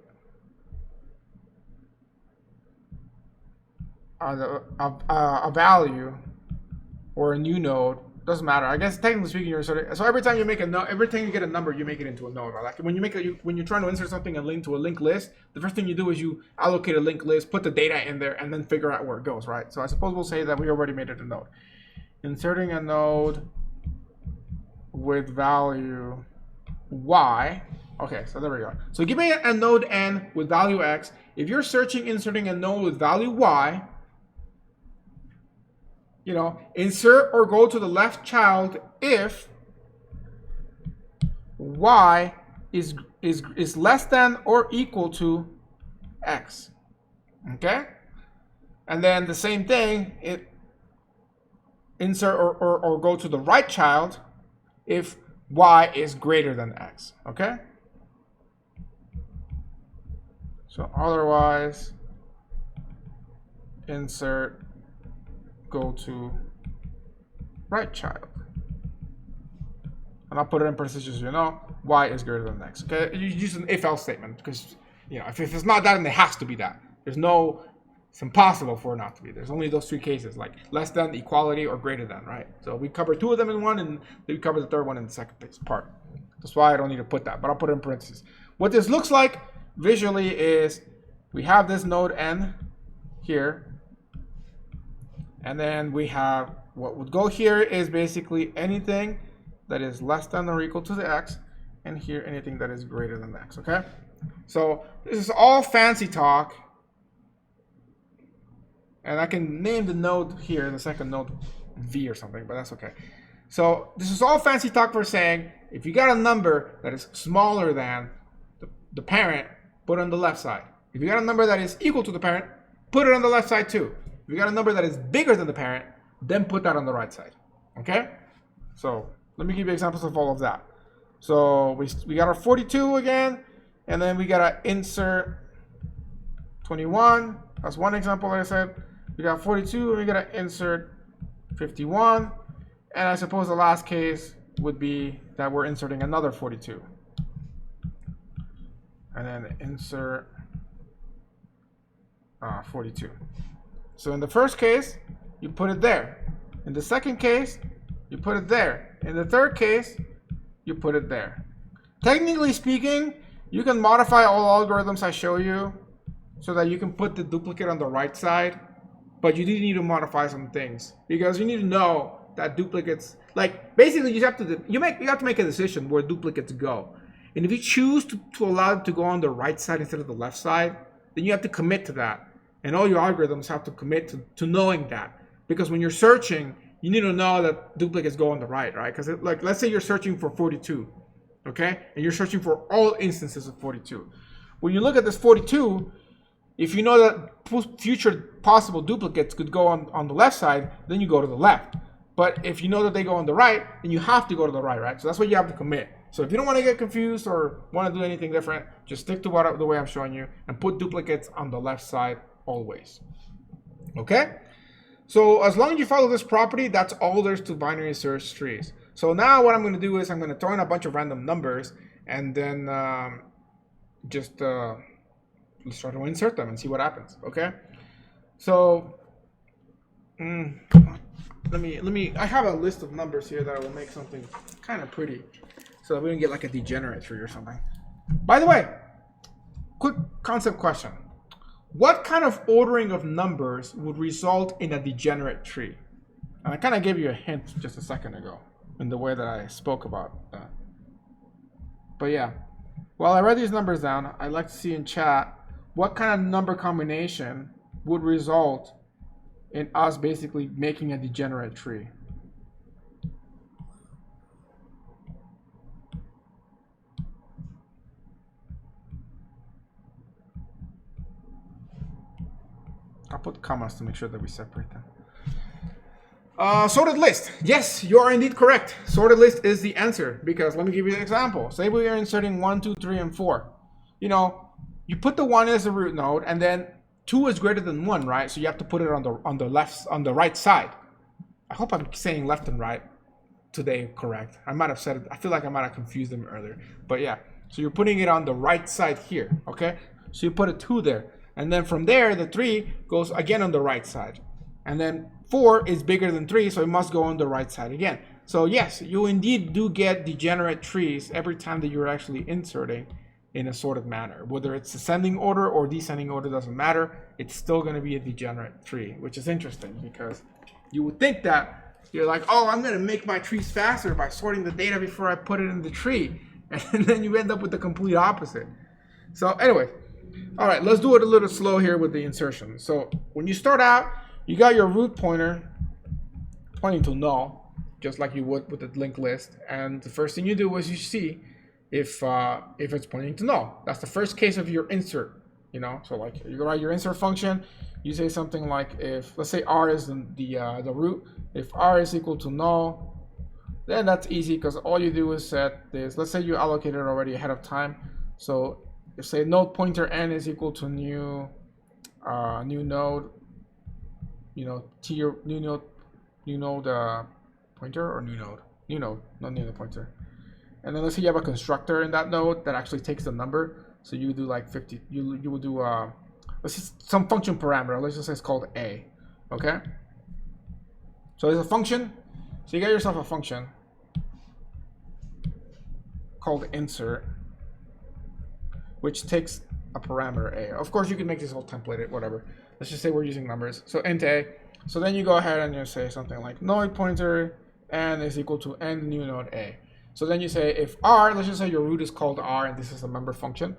a value or a new node, doesn't matter. I guess technically speaking, you're inserting. So every time you make a node, every time you get a number, you make it into a node. Right? Like when you're trying to insert something and link to a linked list, the first thing you do is you allocate a linked list, put the data in there, and then figure out where it goes. Right. So I suppose we'll say that we already made it a node. Inserting a node with value y. Okay, so there we go. So give me a node n with value x. If you're inserting a node with value y, insert or go to the left child if y is less than or equal to x. Okay? And then the same thing, insert or go to the right child if y is greater than x. Okay? So otherwise, insert, go to right child. And I'll put it in parentheses, y is greater than x. Okay, you use an if-else statement because You know, if it's not that, then it has to be that. There's no, it's impossible for it not to be. There's only those three cases, like less than, equality, or greater than, right? So we cover two of them in one, and we cover the third one in the second part. That's why I don't need to put that, but I'll put it in parentheses. What this looks like visually is we have this node n here, and then we have what would go here is basically anything that is less than or equal to the x, and here anything that is greater than x, okay? So this is all fancy talk, and I can name the node here, the second node v or something, but that's okay. So this is all fancy talk for saying if you got a number that is smaller than the parent, put it on the left side. If you got a number that is equal to the parent, put it on the left side too. If you got a number that is bigger than the parent, then put that on the right side, okay? So let me give you examples of all of that. So we got our 42 again, and then we got to insert 21. That's one example, like I said. We got 42, and we got to insert 51. And I suppose the last case would be that we're inserting another 42. And then insert 42. So in the first case, you put it there. In the second case, you put it there. In the third case, you put it there. Technically speaking, you can modify all algorithms I show you so that you can put the duplicate on the right side, but you do need to modify some things because you need to know that duplicates, like basically you have to make a decision where duplicates go. And if you choose to allow it to go on the right side instead of the left side, then you have to commit to that. And all your algorithms have to commit to knowing that. Because when you're searching, you need to know that duplicates go on the right, right? Because like, let's say you're searching for 42, okay? And you're searching for all instances of 42. When you look at this 42, if you know that future possible duplicates could go on the left side, then you go to the left. But if you know that they go on the right, then you have to go to the right? So that's what you have to commit. So if you don't want to get confused or want to do anything different, just stick to the way I'm showing you and put duplicates on the left side always. Okay? So as long as you follow this property, that's all there's to binary search trees. So now what I'm going to do is I'm going to throw in a bunch of random numbers and then let's try to insert them and see what happens. Okay? So I have a list of numbers here that will make something kind of pretty so that we don't get like a degenerate tree or something. By the way, quick concept question. What kind of ordering of numbers would result in a degenerate tree? And I kind of gave you a hint just a second ago in the way that I spoke about that. But yeah, while I write these numbers down, I'd like to see in chat what kind of number combination would result in us basically making a degenerate tree. I'll put commas to make sure that we separate them. Sorted list. Yes, you are indeed correct. Sorted list is the answer because let me give you an example. Say we are inserting 1, 2, 3, and 4. You know, you put the 1 as a root node and then 2 is greater than 1, right? So you have to put it on the right side. I hope I'm saying left and right today correct. I might have said it. I feel like I might have confused them earlier. But yeah, so you're putting it on the right side here, okay? So you put a 2 there. And then from there, the 3 goes again on the right side. And then 4 is bigger than 3, so it must go on the right side again. So yes, you indeed do get degenerate trees every time that you're actually inserting in a sorted manner. Whether it's ascending order or descending order, doesn't matter. It's still going to be a degenerate tree, which is interesting because you would think that you're like, oh, I'm going to make my trees faster by sorting the data before I put it in the tree. And then you end up with the complete opposite. So anyway, all right, let's do it a little slow here with the insertion. So when you start out, you got your root pointer pointing to null, just like you would with the linked list. And the first thing you do is you see if it's pointing to null. That's the first case of your insert, you know. So like you write your insert function, you say something like if, let's say r is the root, if r is equal to null, then that's easy because all you do is set this. Let's say you allocated it already ahead of time. So you say node pointer n is equal to new node, you know, new node pointer or new node, not new node pointer. And then let's say you have a constructor in that node that actually takes the number. So you do like 50. You will do let's just some function parameter. Let's just say it's called a. Okay. So there's a function. So you get yourself a function called insert, which takes a parameter a. Of course, you can make this whole templated, whatever. Let's just say we're using numbers. So int a. So then you go ahead and you say something like node pointer n is equal to n new node a. So then you say if r, let's just say your root is called r and this is a member function.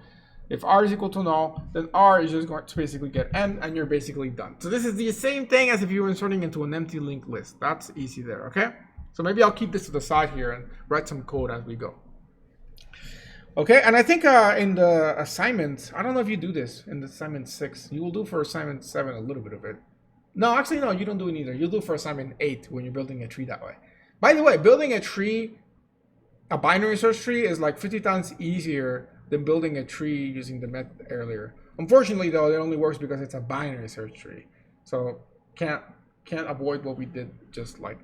If r is equal to null, then r is just going to basically get n and you're basically done. So this is the same thing as if you were inserting into an empty linked list. That's easy there, okay? So maybe I'll keep this to the side here and write some code as we go. Okay, and I think in the assignment, I don't know if you do this in the assignment 6. You will do for assignment 7 a little bit of it. No, actually, no, you don't do it either. You'll do it for assignment 8 when you're building a tree that way. By the way, building a tree, a binary search tree, is like 50 times easier than building a tree using the method earlier. Unfortunately, though, it only works because it's a binary search tree. So can't avoid what we did just like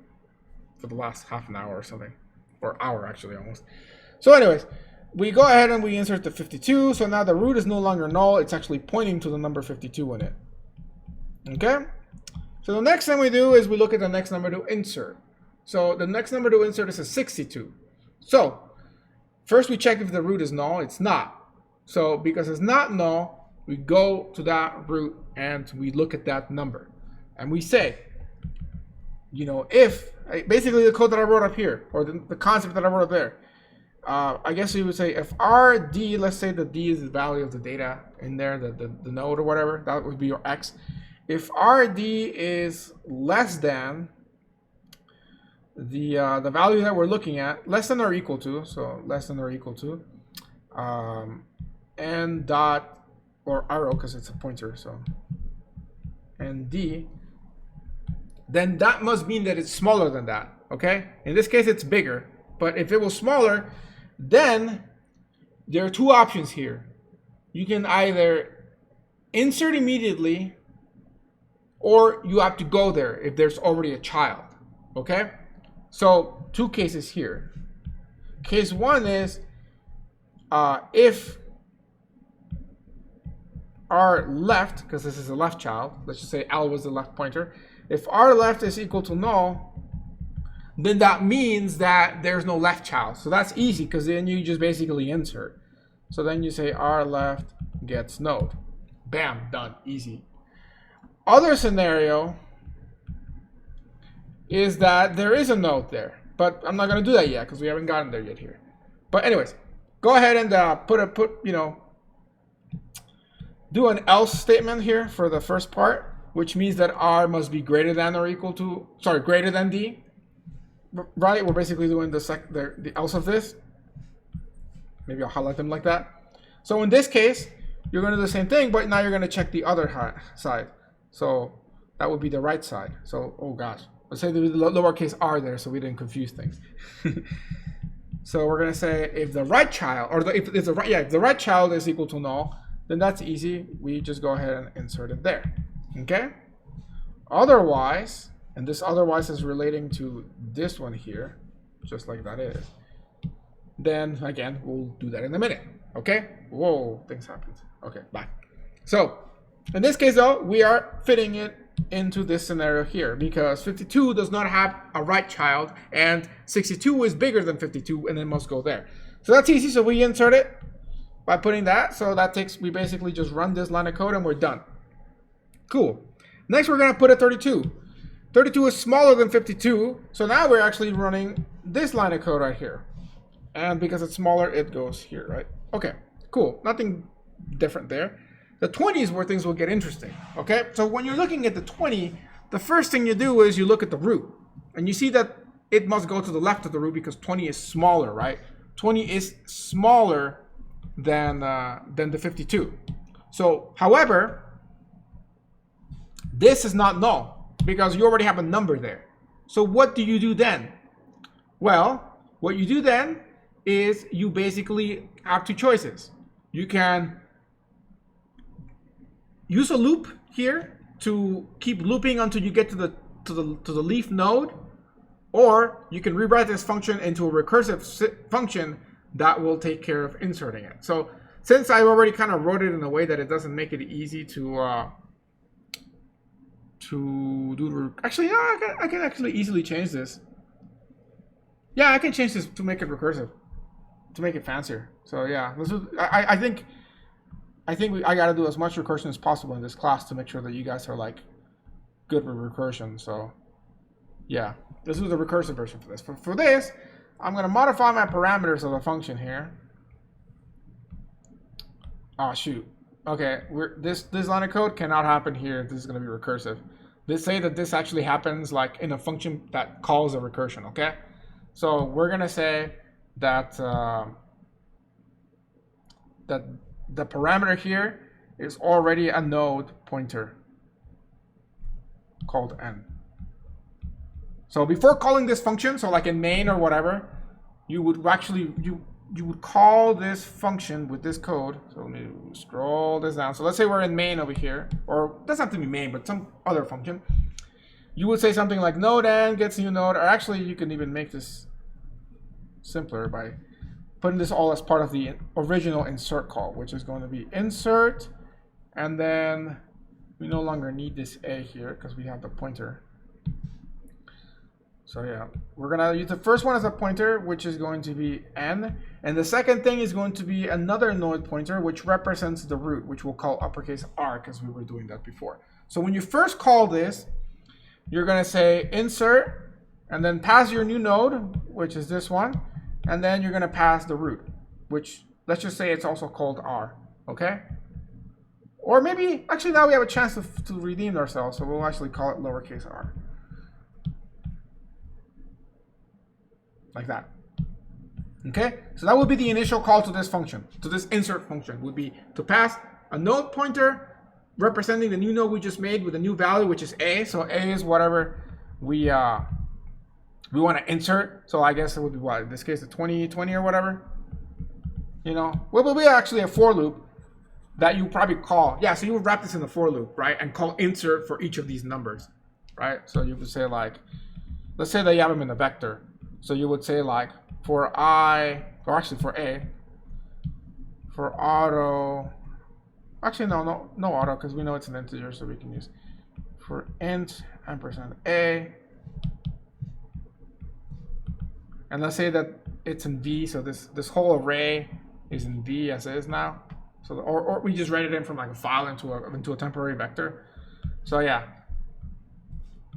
for the last half an hour or something, or hour actually almost. So anyways, we go ahead and we insert the 52. So now the root is no longer null. It's actually pointing to the number 52 in it. Okay. So the next thing we do is we look at the next number to insert. So the next number to insert is a 62. So first we check if the root is null. It's not. So because it's not null, we go to that root and we look at that number. And we say, you know, if, basically the code that I wrote up here, or the concept that I wrote up there, I guess you would say if rd, let's say the d is the value of the data in there, the node or whatever, that would be your x. If rd is less than the value that we're looking at, less than or equal to, so less than or equal to, n dot, or arrow because it's a pointer, so nd, then that must mean that it's smaller than that, okay? In this case, it's bigger, but if it was smaller, then there are two options here. You can either insert immediately, or you have to go there if there's already a child, okay? So two cases here. Case one is if r left, because this is a left child, let's just say L was the left pointer. If r left is equal to null, then that means that there's no left child. So that's easy because then you just basically insert. So then you say r left gets node. Bam, done, easy. Other scenario is that there is a node there, but I'm not going to do that yet because we haven't gotten there yet here. But anyways, go ahead and do an else statement here for the first part, which means that r must be greater than or equal to, sorry, greater than d. Right, we're basically doing the else of this. Maybe I'll highlight them like that. So in this case, you're going to do the same thing, but now you're going to check the other side. So that would be the right side. So, oh gosh, let's say there's lowercase r there so we didn't confuse things. So we're going to say if the right child, or if the right child is equal to null, then that's easy. We just go ahead and insert it there. Okay? Otherwise, and this otherwise is relating to this one here, just like that is. Then again, we'll do that in a minute. Okay? Whoa, things happened. Okay, bye. So in this case though, we are fitting it into this scenario here because 52 does not have a right child and 62 is bigger than 52 and it must go there. So that's easy. So we insert it by putting that. So that takes, we basically just run this line of code and we're done. Cool. Next, we're going to put a 32. 32 is smaller than 52. So now we're actually running this line of code right here. And because it's smaller, it goes here, right? Okay, cool. Nothing different there. The 20 is where things will get interesting, okay? So when you're looking at the 20, the first thing you do is you look at the root. And you see that it must go to the left of the root because 20 is smaller, right? 20 is smaller than the 52. So, however, this is not null because you already have a number there. So what do you do then? Well, what you do then is you basically have two choices. You can use a loop here to keep looping until you get to the leaf node, or you can rewrite this function into a recursive function that will take care of inserting it. So since I already kind of wrote it in a way that it doesn't make it easy to do the, actually, yeah, I can actually easily change this. Yeah, I can change this to make it recursive, to make it fancier. So yeah, this is, I think I gotta do as much recursion as possible in this class to make sure that you guys are like good with recursion. So yeah, this is the recursive version for this. For this, I'm gonna modify my parameters of the function here. Oh shoot. Okay, this line of code cannot happen here. This is gonna be recursive. Let's say that this actually happens like in a function that calls a recursion. Okay, so we're gonna say that that the parameter here is already a node pointer called n. So before calling this function, so like in main or whatever, you would actually you would call this function with this code. So let me scroll this down. So let's say we're in main over here, or it doesn't have to be main, but some other function. You would say something like node n gets new node, or actually you can even make this simpler by putting this all as part of the original insert call, which is going to be insert, and then we no longer need this a here because we have the pointer. So yeah, we're gonna use the first one as a pointer, which is going to be n, and the second thing is going to be another node pointer, which represents the root, which we'll call uppercase R because we were doing that before. So when you first call this, you're gonna say insert, and then pass your new node, which is this one, and then you're gonna pass the root, which let's just say it's also called R, okay? Or maybe, actually now we have a chance to redeem ourselves, so we'll actually call it lowercase r. Like that. Okay, so that would be the initial call to this function, to this insert function, would be to pass a node pointer representing the new node we just made with a new value, which is a. So a is whatever we want to insert. So I guess it would be what, in this case, the 2020 or whatever. You know, what will be actually a for loop that you probably call. Yeah, so you would wrap this in the for loop, right, and call insert for each of these numbers, right? So you would say like, let's say that you have them in a vector. So you would say like for I, or actually for A, for auto, actually no auto, because we know it's an integer, so we can use for int ampersand A. And let's say that it's in V, so this whole array is in V as is now. So or we just read it in from like a file into a temporary vector. So yeah.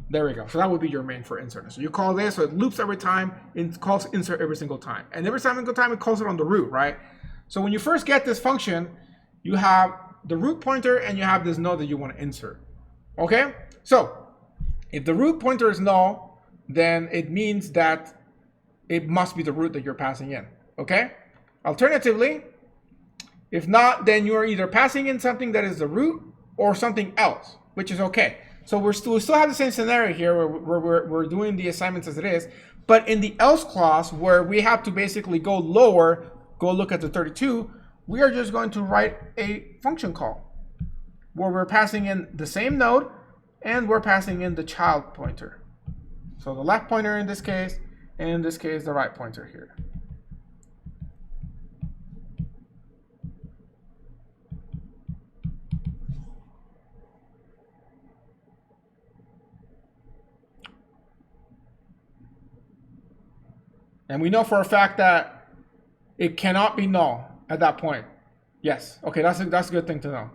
There we go. So that would be your main for insert. So you call this, so it loops every time, it calls insert every single time. And every single time it calls it on the root, right? So when you first get this function, you have the root pointer and you have this node that you want to insert. Okay? So if the root pointer is null, then it means that it must be the root that you're passing in. Okay? Alternatively, if not, then you are either passing in something that is the root or something else, which is okay. So we still have the same scenario here where we're doing the assignments as it is, but in the else clause where we have to basically go lower, go look at the 32, we are just going to write a function call where we're passing in the same node and we're passing in the child pointer. So the left pointer in this case, and in this case the right pointer here. And we know for a fact that it cannot be null at that point. Yes. Okay, that's a good thing to know.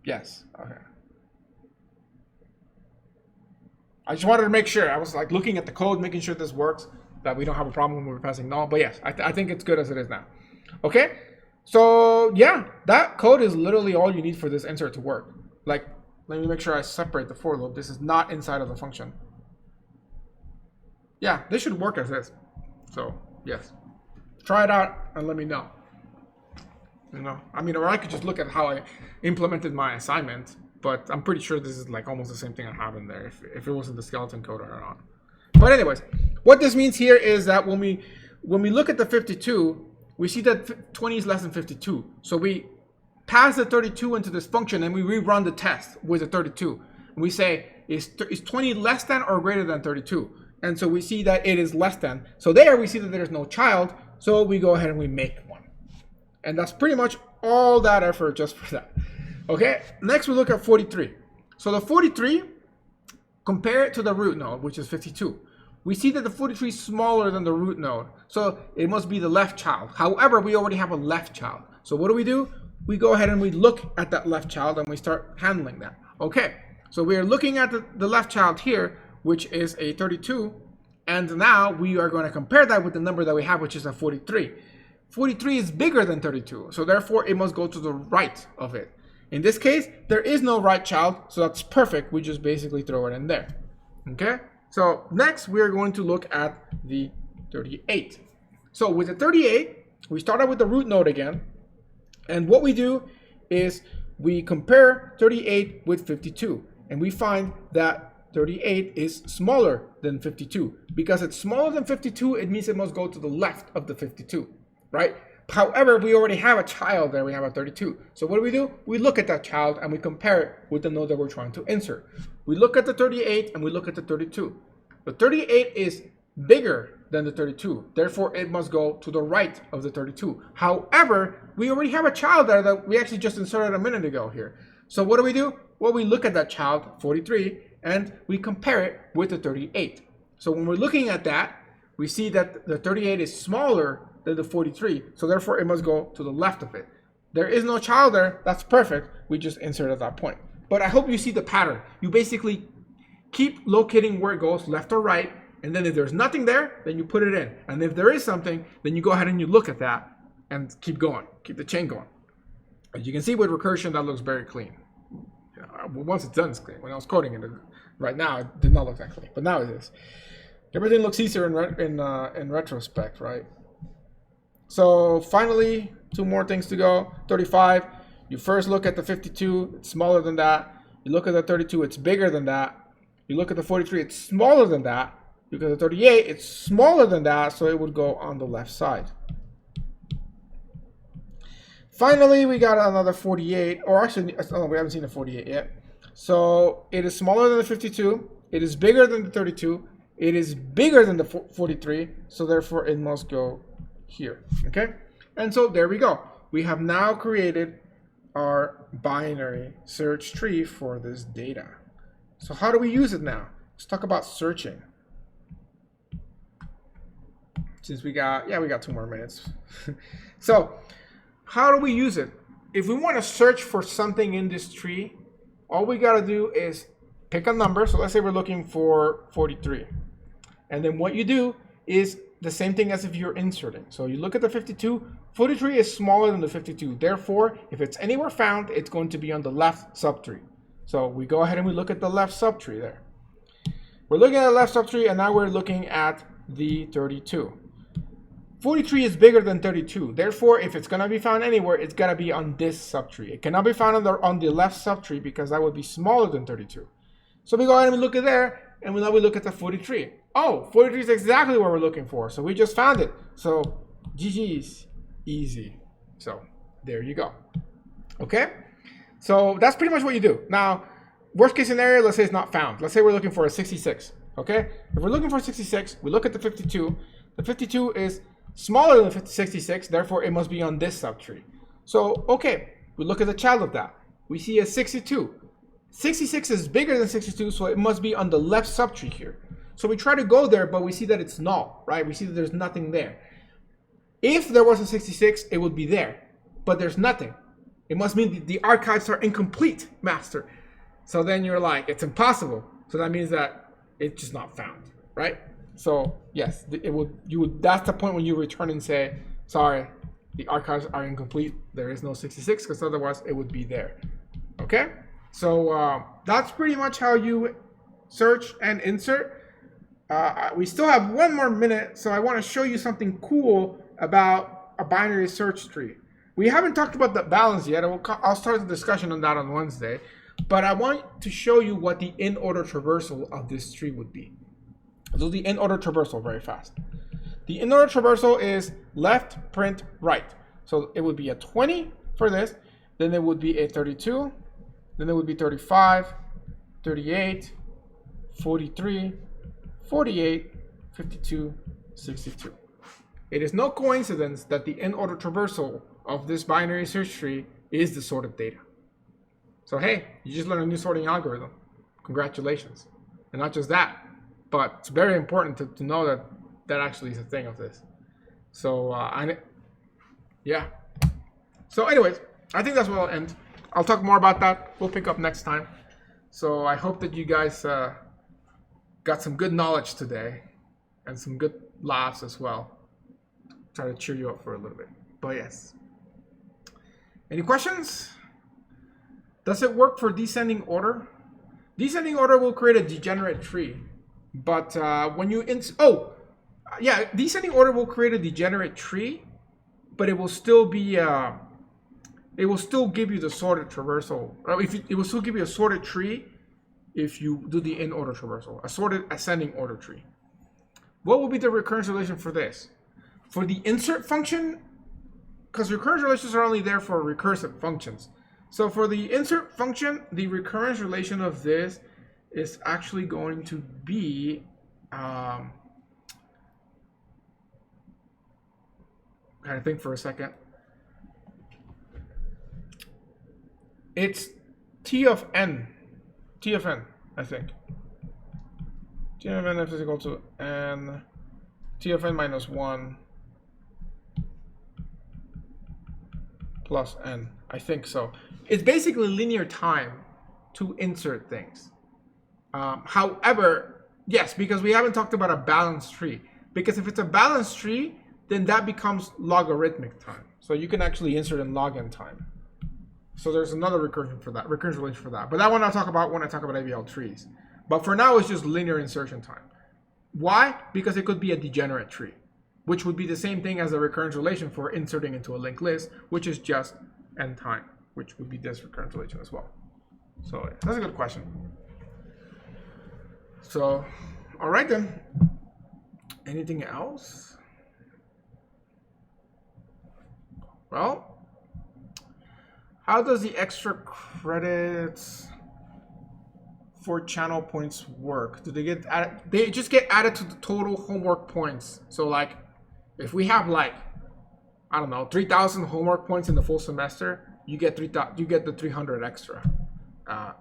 Yes. Okay. I just wanted to make sure. I was like looking at the code, making sure this works, that we don't have a problem when we're passing null. But yes, I think it's good as it is now. Okay. So yeah, that code is literally all you need for this insert to work. Like, let me make sure I separate the for loop. This is not inside of the function. Yeah, this should work as is. So yes, try it out and let me know. You know, I mean, or I could just look at how I implemented my assignment, but I'm pretty sure this is like almost the same thing I have in there if it wasn't the skeleton code or not. But anyways, what this means here is that when we look at the 52, we see that 20 is less than 52. So we pass the 32 into this function and we rerun the test with the 32. And we say, is 20 less than or greater than 32? And so we see that it is less than. So there we see that there's no child. So we go ahead and we make one. And that's pretty much all that effort just for that. Okay, next we look at 43. So the 43, compare it to the root node, which is 52. We see that the 43 is smaller than the root node, so it must be the left child. However, we already have a left child. So what do? We go ahead and we look at that left child and we start handling that. Okay, so we are looking at the left child here, which is a 32. And now we are going to compare that with the number that we have, which is a 43. 43 is bigger than 32, so therefore it must go to the right of it. In this case, there is no right child, so that's perfect. We just basically throw it in there. Okay? So next, we are going to look at the 38. So with the 38, we start out with the root node again. And what we do is we compare 38 with 52. And we find that 38 is smaller than 52. Because it's smaller than 52, it means it must go to the left of the 52, right? However, we already have a child there. We have a 32. So what do? We look at that child and we compare it with the node that we're trying to insert. We look at the 38 and we look at the 32. The 38 is bigger than the 32. Therefore, it must go to the right of the 32. However, we already have a child there that we actually just inserted a minute ago here. So what do? Well, we look at that child, 43, and we compare it with the 38. So when we're looking at that, we see that the 38 is smaller than the 43, so therefore it must go to the left of it. There is no child there. That's perfect. We just insert at that point. But I hope you see the pattern. You basically keep locating where it goes, left or right, and then if there's nothing there, then you put it in. And if there is something, then you go ahead and you look at that and keep going. Keep the chain going. As you can see with recursion, that looks very clean. Once it's done, it's clean. When I was coding it, right now, it did not look that clean, but now it is. Everything looks easier in retrospect, right? So finally, 2 more things to go. 35, you first look at the 52, it's smaller than that. You look at the 32, it's bigger than that. You look at the 43, it's smaller than that. You look at the 38, it's smaller than that, so it would go on the left side. Finally, we got another 48, or actually, oh, we haven't seen the 48 yet. So it is smaller than the 52, it is bigger than the 32, it is bigger than the 43, so therefore it must go here. Okay, and so there we go. We have now created our binary search tree for this data. So how do we use it now? Let's talk about searching. Since we got 2 more minutes. So how do we use it? If we want to search for something in this tree, all we got to do is pick a number. So let's say we're looking for 43. And then what you do is the same thing as if you're inserting. So you look at the 52, 43 is smaller than the 52. Therefore, if it's anywhere found, it's going to be on the left subtree. So we go ahead and we look at the left subtree there. We're looking at the left subtree, and now we're looking at the 32. 43 is bigger than 32. Therefore, if it's going to be found anywhere, it's got to be on this subtree. It cannot be found on the left subtree because that would be smaller than 32. So we go ahead and we look at there, and now we look at the 43. Oh, 43 is exactly what we're looking for. So we just found it. So GG's, easy. So there you go. Okay, so that's pretty much what you do. Now, worst case scenario, let's say it's not found. Let's say we're looking for a 66. Okay, if we're looking for 66, we look at the 52. The 52 is smaller than 66, therefore it must be on this subtree. So, okay, we look at the child of that. We see a 62. 66 is bigger than 62, so it must be on the left subtree here. So we try to go there, but we see that it's null, right? We see that there's nothing there. If there was a 66, it would be there, but there's nothing. It must mean the archives are incomplete, master. So then you're like, it's impossible. So that means that it's just not found, right? So yes, that's the point when you return and say, sorry, the archives are incomplete. There is no 66, because otherwise it would be there. Okay? So that's pretty much how you search and insert. We still have 1 more minute, so I want to show you something cool about a binary search tree. We haven't talked about the balance yet. I'll start the discussion on that on Wednesday, but I want to show you what the in-order traversal of this tree would be. So the in-order traversal, very fast. The in-order traversal is left, print, right. So it would be a 20 for this, then it would be a 32, then it would be 35, 38, 43, 48, 52, 62. It is no coincidence that the n-order traversal of this binary search tree is the sorted data. So hey, you just learned a new sorting algorithm. Congratulations. And not just that, but it's very important to know that that actually is a thing of this. So, yeah. So anyways, I think that's where I'll end. I'll talk more about that. We'll pick up next time. So I hope that you guys got some good knowledge today and some good laughs as well. Try to cheer you up for a little bit. But yes. Any questions? Does it work for descending order? Descending order will create a degenerate tree. But when you descending order will create a degenerate tree, but it will still be it will still give you the sorted traversal. It will still give you a sorted tree if you do the in-order traversal, a sorted ascending order tree. What will be the recurrence relation for this? For the insert function, because recurrence relations are only there for recursive functions. So for the insert function, the recurrence relation of this is actually going to be kind of think for a second. It's T of n, I think. T of n is equal to n, T of n minus 1 plus n. I think so. It's basically linear time to insert things. However, yes, because we haven't talked about a balanced tree. Because if it's a balanced tree, then that becomes logarithmic time. So you can actually insert in log n time. So there's another recursion for that, recurrence relation for that. But that one I'll talk about when I talk about ABL trees. But for now, it's just linear insertion time. Why? Because it could be a degenerate tree, which would be the same thing as a recurrence relation for inserting into a linked list, which is just n time, which would be this recurrence relation as well. So yeah, that's a good question. So, all right then. Anything else? Well, how does the extra credits for channel points work? Do they get added? They just get added to the total homework points. So like, if we have like, I don't know, 3,000 homework points in the full semester, you get the 300 extra.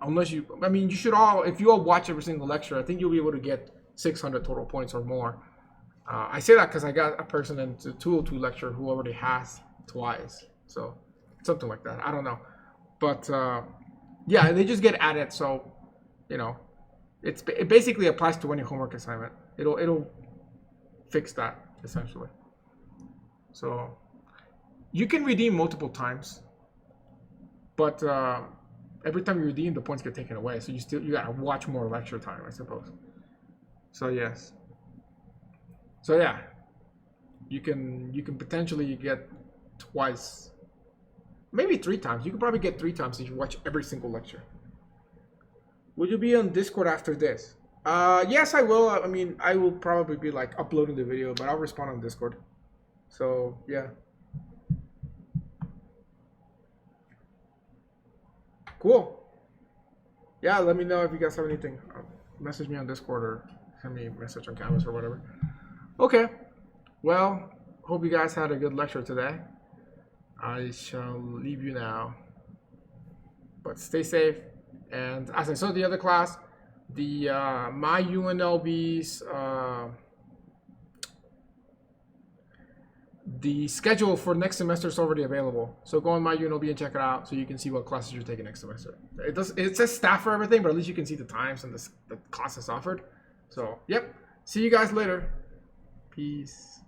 Unless you, I mean, you should all, if you all watch every single lecture, I think you'll be able to get 600 total points or more. I say that because I got a person in the 202 lecture who already has twice. So something like that. I don't know. But yeah, they just get added. So, you know, it basically applies to any homework assignment. It'll fix that essentially. So you can redeem multiple times, but every time you redeem, the points get taken away. So you gotta watch more lecture time, I suppose. So yes. So yeah, you can potentially get twice, maybe 3 times. You could probably get 3 times if you watch every single lecture. Will you be on Discord after this? Yes, I will. I mean, I will probably be like uploading the video, but I'll respond on Discord. So yeah. Cool. Yeah, let me know if you guys have anything. Message me on Discord or send me a message on Canvas or whatever. Okay. Well, hope you guys had a good lecture today. I shall leave you now. But stay safe. And as I saw the other class, the my UNLV's the schedule for next semester is already available. So go on my UNLV and check it out so you can see what classes you're taking next semester. It says staff for everything, but at least you can see the times and the classes offered. So, yep. See you guys later. Peace.